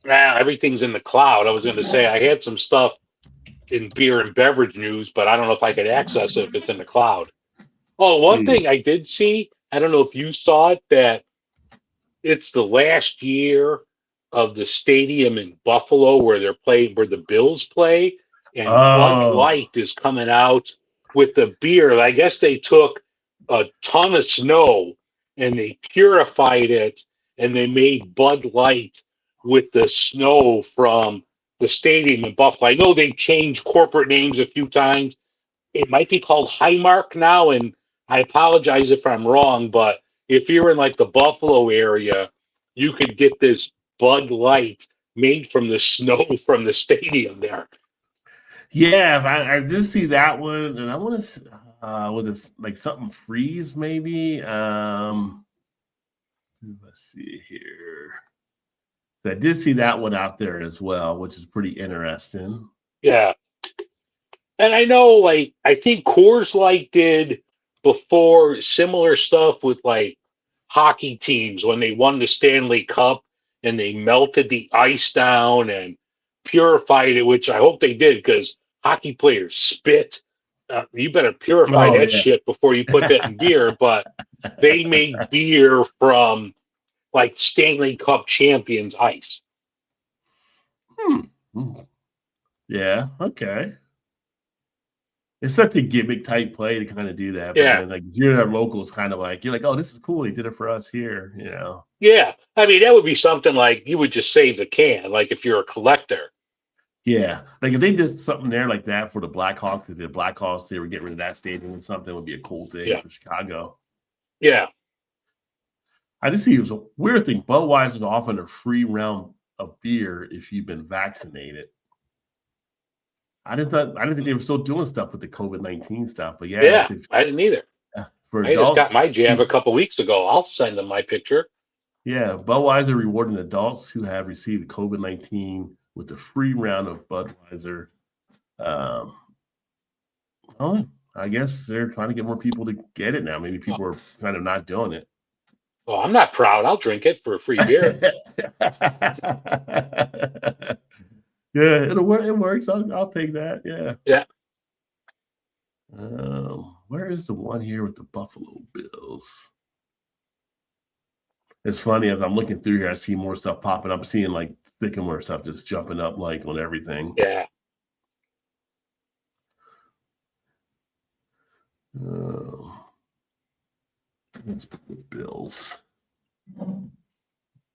Everything's in the cloud. I was going to say I had some stuff in beer and beverage news, but I don't know if I could access it if it's in the cloud. Oh, one thing I did see, I don't know if you saw it, that it's the last year of the stadium in Buffalo where the Bills play, and Bud Light is coming out with the beer. I guess they took a ton of snow and they purified it and they made Bud Light with the snow from the stadium in Buffalo. I know they changed corporate names a few times. It might be called Highmark now, and I apologize if I'm wrong, but if you're in like the Buffalo area, you could get this Bud Light made from the snow from the stadium there. Yeah, I did see that one, and I want to with this like something freeze maybe. Let's see here. I did see that one out there as well, which is pretty interesting. Yeah. And I know, like, I think Coors Light did before similar stuff with, like, hockey teams when they won the Stanley Cup and they melted the ice down and purified it, which I hope they did because hockey players spit. You better purify that shit before you put that in beer. But they made beer from like Stanley Cup champions ice. Yeah, okay. It's such a gimmick type play to kind of do that. But then, like you're our locals, kind of like you're like, oh, this is cool. He did it for us here, Yeah, I mean that would be something like you would just save the can, like if you're a collector. Yeah, like if they did something there like that for the Blackhawks, if the Blackhawks they were getting rid of that stadium or something, would be a cool thing for Chicago. Yeah. I just see it was a weird thing. Budweiser's offering a free round of beer if you've been vaccinated. I didn't think they were still doing stuff with the COVID-19 stuff, but I didn't either. For I adults, just got my jab a couple weeks ago. I'll send them my picture. Yeah, Budweiser rewarding adults who have received COVID-19 with a free round of Budweiser Oh, I guess they're trying to get more people to get it now. Maybe people are kind of not doing it. Well, I'm not proud. I'll drink it for a free beer. Yeah, it'll work. It works. I'll take that. Yeah. Yeah. Where is the one here with the Buffalo Bills? It's funny as I'm looking through here, I see more stuff popping up. I'm seeing like Sycamore stuff just jumping up like on everything. Yeah. Let's put the Bills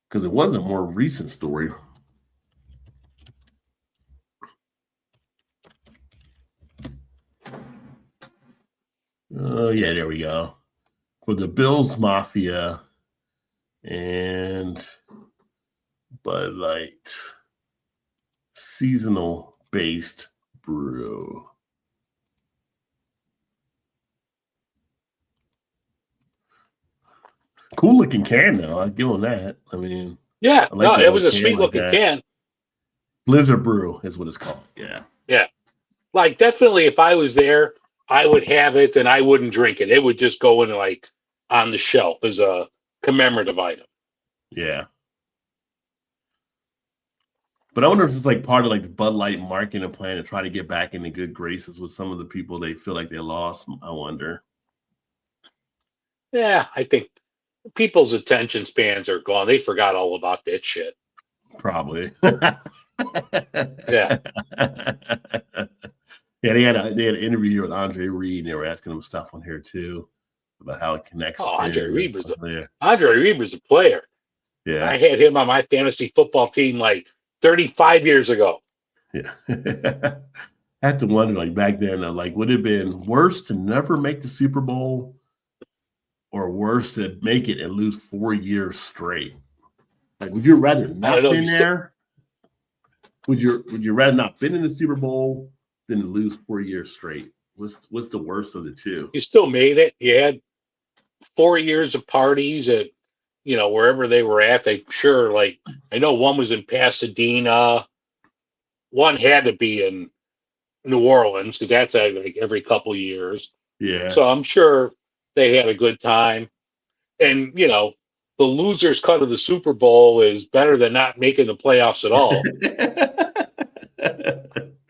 because it was a more recent story. Yeah, there we go. For the Bills Mafia and Bud Light seasonal based brew. Cool looking can though. I'd give them that. I mean, yeah, like it was a sweet looking can. Blizzard Brew is what it's called. Yeah. Yeah. Like definitely if I was there, I would have it and I wouldn't drink it. It would just go in like on the shelf as a commemorative item. Yeah. But I wonder if it's like part of like the Bud Light marketing plan to try to get back into good graces with some of the people they feel like they lost. I wonder. Yeah, I think people's attention spans are gone. They forgot all about that shit. Probably. Yeah. Yeah, they had an interview here with Andre Reed, and they were asking him stuff on here too about how it connects. Oh, Andre Reed was a player. Yeah, I had him on my fantasy football team like 35 years ago. Yeah. I have to wonder, like back then, like would it have been worse to never make the Super Bowl, or worse to make it and lose 4 years straight? Like, would you rather not been there? Would you rather not been in the Super Bowl than to lose 4 years straight? What's the worst of the two? You still made it. You had 4 years of parties at, wherever they were at. They sure, like, I know one was in Pasadena. One had to be in New Orleans because that's like every couple years. Yeah. So I'm sure they had a good time. And, the loser's cut of the Super Bowl is better than not making the playoffs at all.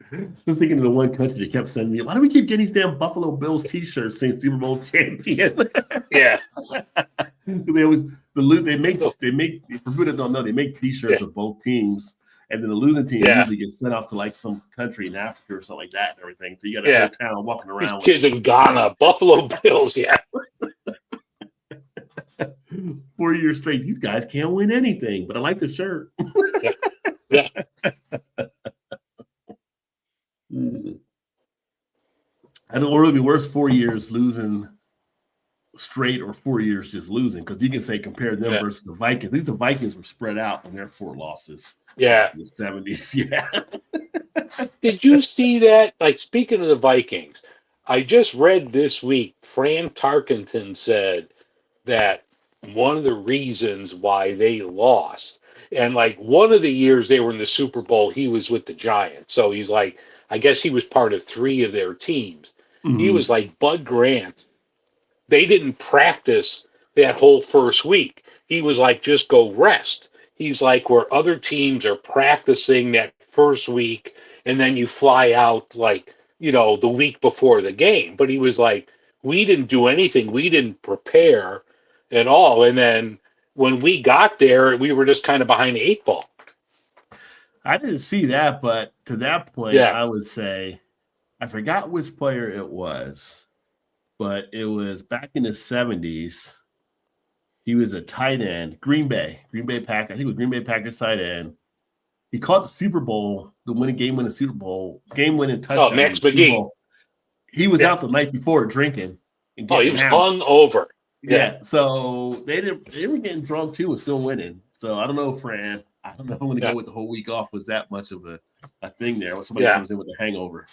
I was thinking of the one country that kept sending me, why do we keep getting these damn Buffalo Bills t-shirts saying Super Bowl champion? Yeah. they make for people that don't know, they make t-shirts of both teams, and then the losing team usually gets sent off to like some country in Africa or something like that and everything. So you got a whole town walking around. These kids in Ghana, Buffalo Bills, 4 years straight. These guys can't win anything, but I like the shirt. Yeah. I don't really be worse 4 years losing straight or 4 years just losing, because you can say compare them versus the Vikings. These the Vikings were spread out on their 4 losses. Yeah. In the 70s. Yeah. Did you see that? Like, speaking of the Vikings, I just read this week, Fran Tarkenton said that one of the reasons why they lost, and like one of the years they were in the Super Bowl, he was with the Giants. So he's like, I guess he was part of 3 of their teams. Mm-hmm. He was like, Bud Grant, they didn't practice that whole first week. He was like, just go rest. He's like, where other teams are practicing that first week, and then you fly out like, the week before the game. But he was like, we didn't do anything. We didn't prepare at all. And then when we got there, we were just kind of behind the 8 ball. I didn't see that, but to that point, I would say, I forgot which player it was, but it was back in the 70s. He was a tight end, Green Bay Packers. I think it was Green Bay Packers tight end. He caught the Super Bowl, game-winning Super Bowl, game-winning touchdown. Oh, Max McGee. He was out the night before drinking. And he was hung over. Yeah, so they were getting drunk too and still winning. So I don't know, Fran. I don't know if I'm going to go with the whole week off was that much of a thing there when somebody comes in with a hangover.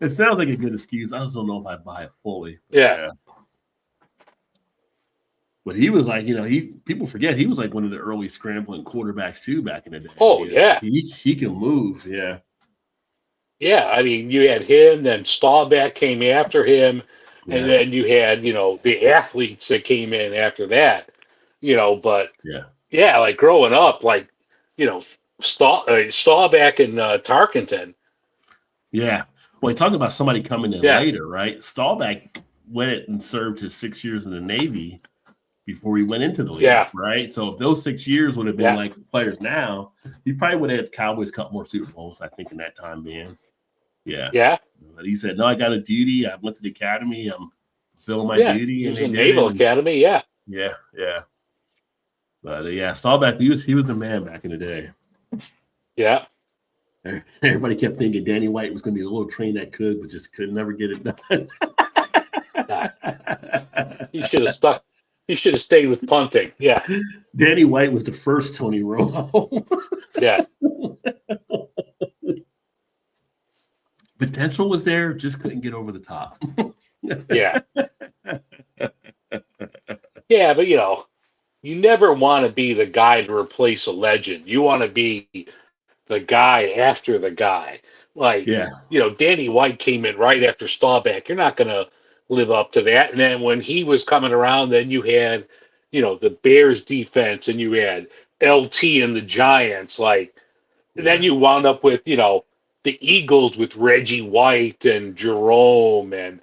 It sounds like a good excuse. I just don't know if I buy it fully. Yeah. But he was like, people forget he was like one of the early scrambling quarterbacks too back in the day. Oh, yeah. He can move. Yeah. Yeah, I mean, you had him, then Staubach came after him, and then you had, the athletes that came in after that, but yeah, like growing up, like, Staubach and Tarkenton. Yeah. Well, you're talking about somebody coming in later, right? Staubach went and served his 6 years in the Navy before he went into the league, right? So if those 6 years would have been like players now, he probably would have had Cowboys cut more Super Bowls, I think, in that time being. Yeah. Yeah. But he said, no, I got a duty. I went to the academy. I'm fulfilling my duty. He And was in Naval Academy, Yeah. But Staubach, he was the man back in the day. Yeah. Everybody kept thinking Danny White was going to be a little train that could, but just could never get it done. He should have stuck. He should have stayed with punting. Yeah. Danny White was the first Tony Romo. Yeah. Potential was there, just couldn't get over the top. Yeah. Yeah, but you never want to be the guy to replace a legend. You want to be the guy after the guy. Like, Danny White came in right after Staubach. You're not going to live up to that. And then when he was coming around, then you had, the Bears defense, and you had LT and the Giants. Like, then you wound up with, the Eagles with Reggie White and Jerome and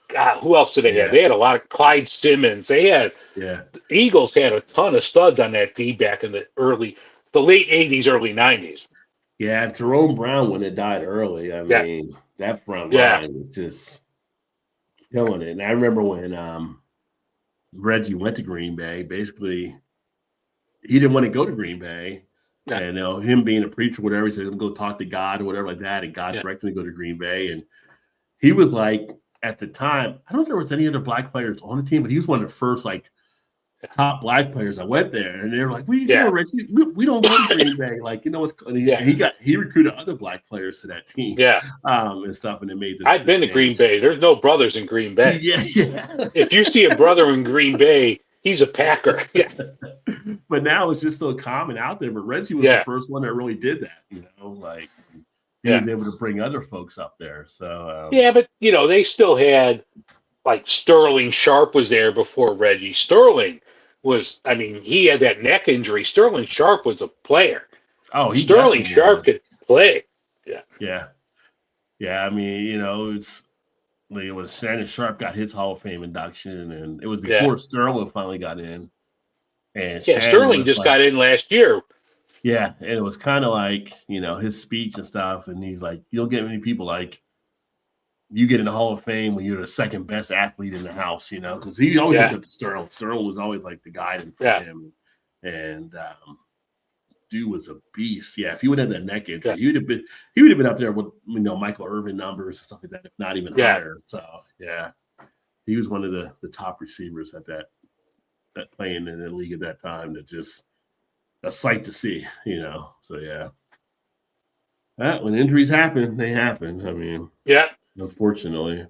God, who else did they have? They had a lot of Clyde Simmons. They had the Eagles had a ton of studs on that D back in the late 80s, early 90s. Yeah, Jerome Brown when it died early. I mean, that front line was just killing it. And I remember when Reggie went to Green Bay, basically he didn't want to go to Green Bay. Yeah. And him being a preacher, whatever, he said, I'm going to go talk to God or whatever like that. And God directed him to go to Green Bay. And he was like, at the time, I don't know if there was any other black players on the team, but he was one of the first top black players that went there. And they were like, we doing, Reggie? We don't go to Green Bay. Like, he recruited other black players to that team. Yeah. And stuff. And it made I've been to Green Bay. There's no brothers in Green Bay. Yeah. If you see a brother in Green Bay, he's a Packer. Yeah. But now it's just so common out there. But Reggie was the first one that really did that, he was able to bring other folks up there. So but they still had Sterling Sharp was there before Reggie. Sterling was, he had that neck injury. Sterling Sharp was a player. Oh, Sterling Sharp could play. Yeah. It was Shannon Sharp got his Hall of Fame induction, and it was before Sterling finally got in. And Sterling just got in last year. Yeah, and it was kind of like, his speech and stuff, and he's like, you don't get many people like you get in the Hall of Fame when you're the second best athlete in the house, because he always looked up to Sterling. Sterling was always like the guidance for him. And dude was a beast. Yeah, if he would have that neck injury, he would have been up there with Michael Irvin numbers and stuff like that, if not even higher. So he was one of the top receivers at that playing in the league at that time. That just a sight to see, So when injuries happen, they happen. Unfortunately,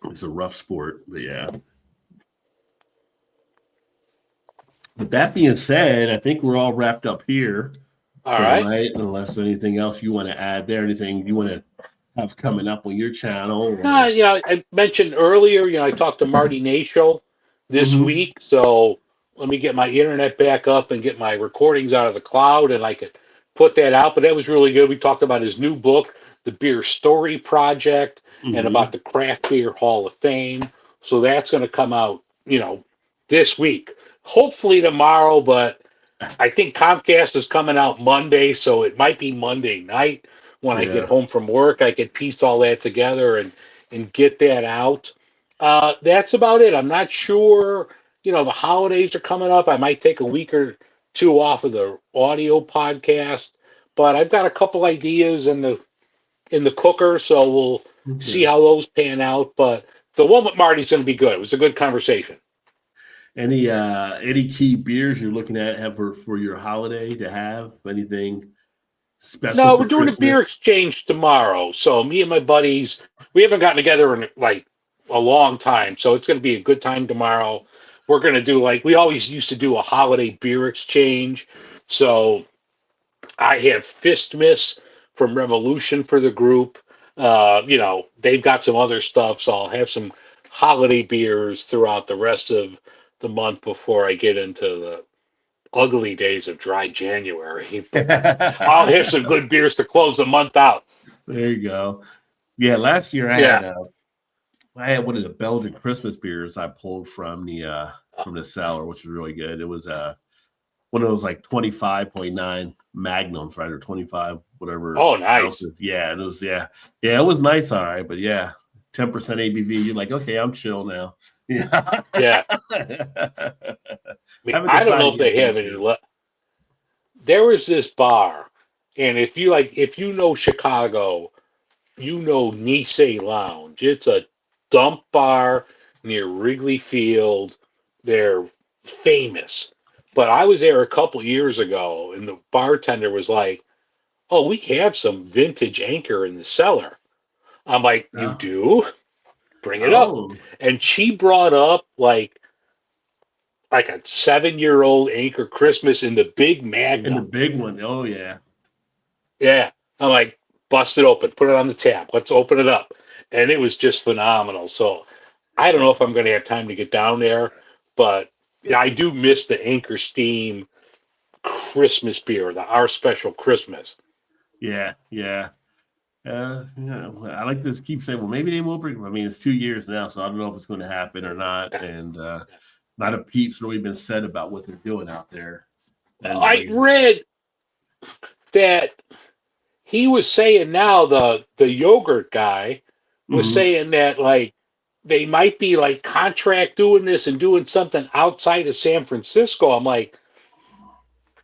it's a rough sport, but With that being said, I think we're all wrapped up here. All right. Unless anything else you want to add there, anything you want to have coming up on your channel. I mentioned earlier, I talked to Marty Nashel this week. So let me get my internet back up and get my recordings out of the cloud, and I could put that out. But that was really good. We talked about his new book, The Beer Story Project, and about the Craft Beer Hall of Fame. So that's going to come out, this week. Hopefully tomorrow, but I think Comcast is coming out Monday, so it might be Monday night when I get home from work. I could piece all that together and get that out. That's about it. I'm not sure. The holidays are coming up. I might take a week or two off of the audio podcast, but I've got a couple ideas in the cooker, so we'll see how those pan out. But the one with Marty's going to be good. It was a good conversation. Any key beers you're looking at for your holiday to have? Anything special? No, we're doing a beer exchange tomorrow. So me and my buddies, we haven't gotten together in a long time. So it's going to be a good time tomorrow. we're going to do like we always used to do a holiday beer exchange. So I have Fist Miss from Revolution for the group. You know, they've got some other stuff, so I'll have some holiday beers throughout the rest of the month before I get into the ugly days of dry January. I'll have some good beers to close the month out. There you go. Yeah, last year I had one of the Belgian Christmas beers I pulled from the cellar, which was really good. It was one of those like 25.9 magnums, right, or 25 whatever. Oh, nice. Ounces. Yeah, and it was it was nice, all right, but yeah, 10% ABV. You're like, okay, I'm chill now. Yeah. Yeah. I don't know if they have any left. There was this bar, and if you know Chicago, you know Nisei Lounge. It's a dump bar near Wrigley Field. They're famous. But I was there a couple years ago, and the bartender was like, "Oh, we have some vintage Anchor in the cellar." I'm like, "You do? Bring it up." And she brought up like a 7-year-old Anchor Christmas in the big Magnum. In the big one. Oh, yeah. Yeah. I'm like, bust it open, put it on the tap. Let's open it up. And it was just phenomenal. So I don't know if I'm going to have time to get down there, but I do miss the Anchor Steam Christmas beer, our special Christmas. Yeah. I like to keep saying, well, maybe they will bring. I mean, it's 2 years now, so I don't know if it's going to happen or not. And not a peep's really been said about what they're doing out there. I read that he was saying now the yogurt guy was saying that like they might be like contract doing this and doing something outside of San Francisco. I'm like,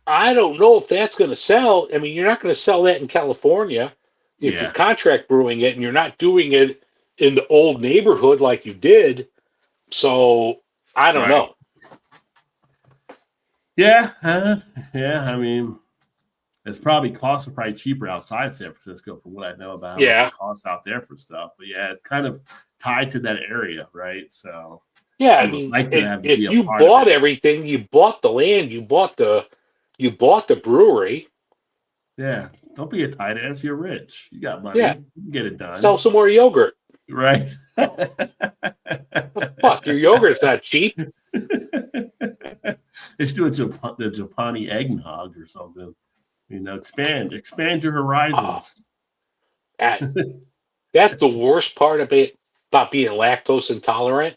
I don't know if that's going to sell. I mean, you're not going to sell that in California if you're contract brewing it and you're not doing it in the old neighborhood like you did. So I don't know. Yeah. I mean, it's probably cheaper outside San Francisco from what I know about how much it costs out there for stuff. But yeah, it's kind of tied to that area, right? So yeah, I mean, if you bought everything, you bought the land, you bought the brewery. Yeah, don't be a tight ass. You're rich. You got money. Yeah, you can get it done. Sell some more yogurt. Right. Fuck, your yogurt's not cheap. Let's do the Japani eggnog or something. You know, expand your horizons. That's the worst part about being lactose intolerant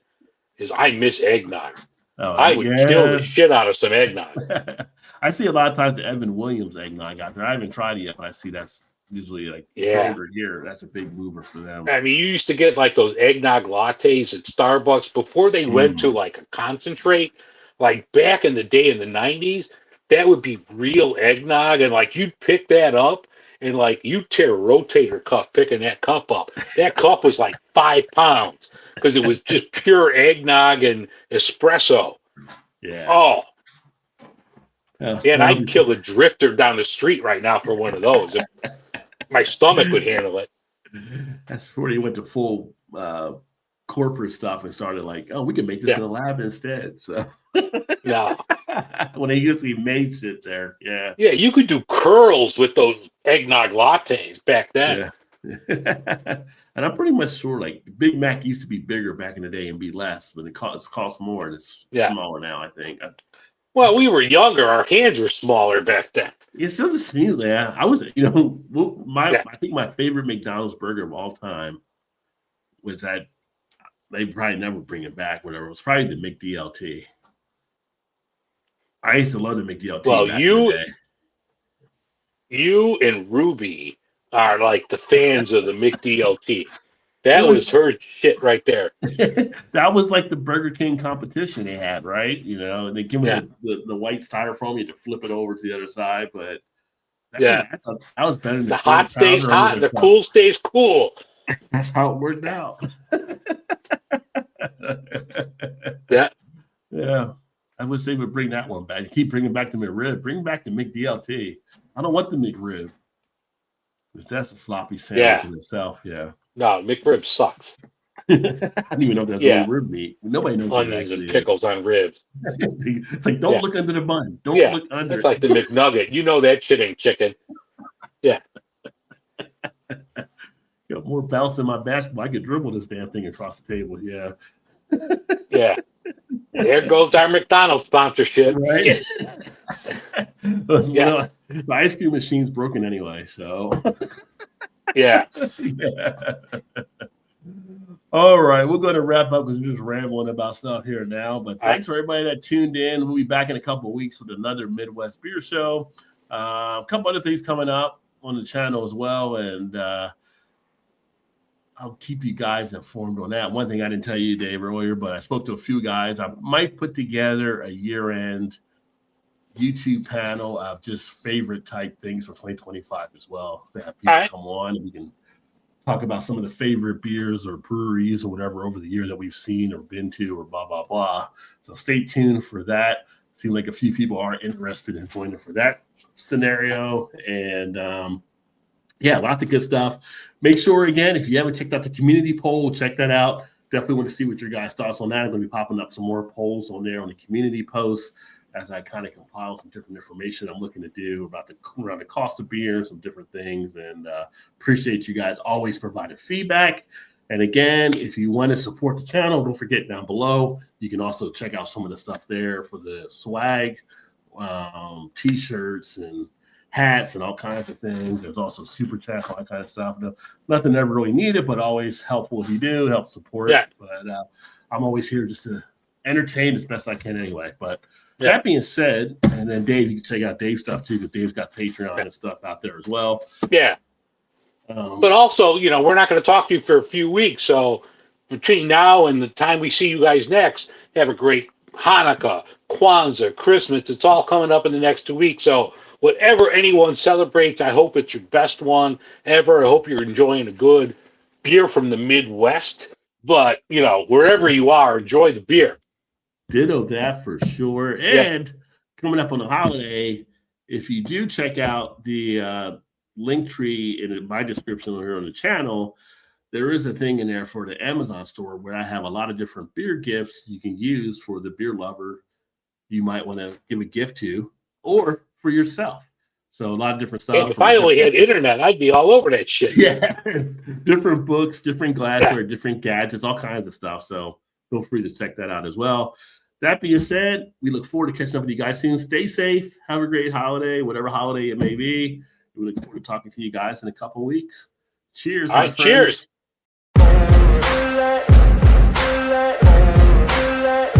is I miss eggnog. I would kill the shit out of some eggnog. I see a lot of times the Evan Williams eggnog out there. I haven't tried it yet, but I see that's usually like over here. That's a big mover for them. I mean, you used to get like those eggnog lattes at Starbucks before they went to like a concentrate. Like back in the day in the 90s, that would be real eggnog, and like you'd pick that up and like you'd tear a rotator cuff picking that cup up. That cup was like 5 pounds because it was just pure eggnog and espresso. Yeah. Oh. And I'd kill a drifter down the street right now for one of those. If my stomach would handle it. That's before they went to full corporate stuff and started like, oh, we can make this in a lab instead. So yeah. When they usually made shit there. Yeah. Yeah, you could do curls with those eggnog lattes back then. Yeah. And I'm pretty much sure like Big Mac used to be bigger back in the day and be less, but it costs more and it's smaller now, I think. Well, we were younger. Our hands were smaller back then. It doesn't seem that. I was, I think my favorite McDonald's burger of all time was that they probably never bring it back, whatever. It was probably the McDLT. I used to love the McDLT. Well, you and Ruby are like the fans of the McDLT. That was her shit right there. That was like the Burger King competition they had, right? You know, and they give me the white styrofoam, you had to flip it over to the other side. But I thought that was better than the hot stays hot, the cool stays cool. That's how it worked out. Yeah. I wish they would bring that one back. Keep bringing back the McRib. Bring back the McDLT. I don't want the McRib. Because that's a sloppy sandwich in itself. Yeah. No, McRib sucks. I don't even know if that's real rib meat. Nobody knows what it Onions actually and pickles is. on ribs. It's like, don't look under the bun. Don't look under It's it. like the McNugget. You know that shit ain't chicken. Yeah. Got more bounce than my basketball. I could dribble this damn thing across the table. Yeah. Yeah. There goes our McDonald's sponsorship. Right. Yeah. The ice cream machine's broken anyway, so. Yeah. Yeah. All right, we're going to wrap up because we're just rambling about stuff here now. But thanks for everybody that tuned in. We'll be back in a couple of weeks with another Midwest Beer Show. A couple other things coming up on the channel as well, and I'll keep you guys informed on that. One thing I didn't tell you, Dave, earlier, but I spoke to a few guys. I might put together a year-end YouTube panel of just favorite type things for 2025 as well. To have people come on and we can talk about some of the favorite beers or breweries or whatever over the years that we've seen or been to or blah, blah, blah. So stay tuned for that. Seems like a few people are interested in joining for that scenario. And lots of good stuff. Make sure, again, if you haven't checked out the community poll, check that out. Definitely want to see what your guys' thoughts on that. I'm going to be popping up some more polls on there on the community posts as I kind of compile some different information I'm looking to do around the cost of beer and some different things. And appreciate you guys always providing feedback. And again, if you want to support the channel, don't forget down below, you can also check out some of the stuff there for the swag, t-shirts and hats and all kinds of things. There's also super chats, all that kind of stuff. Nothing ever really needed, but always helpful if you do, help support. Yeah. But I'm always here just to entertain as best I can anyway. But that being said, and then Dave, you can check out Dave's stuff too, because Dave's got Patreon and stuff out there as well. Yeah. But also, we're not going to talk to you for a few weeks. So between now and the time we see you guys next, have a great Hanukkah, Kwanzaa, Christmas. It's all coming up in the next 2 weeks. So whatever anyone celebrates, I hope it's your best one ever. I hope you're enjoying a good beer from the Midwest. But, wherever you are, enjoy the beer. Ditto that for sure. And coming up on the holiday, if you do check out the link tree in my description here on the channel, there is a thing in there for the Amazon store where I have a lot of different beer gifts you can use for the beer lover you might want to give a gift to or for yourself. So a lot of different stuff. If I only had internet, I'd be all over that shit. Yeah. Different books, different glassware, different gadgets, all kinds of stuff. So feel free to check that out as well. That being said, we look forward to catching up with you guys soon. Stay safe. Have a great holiday, whatever holiday it may be. We look forward to talking to you guys in a couple of weeks. Cheers. All right, cheers. Cheers.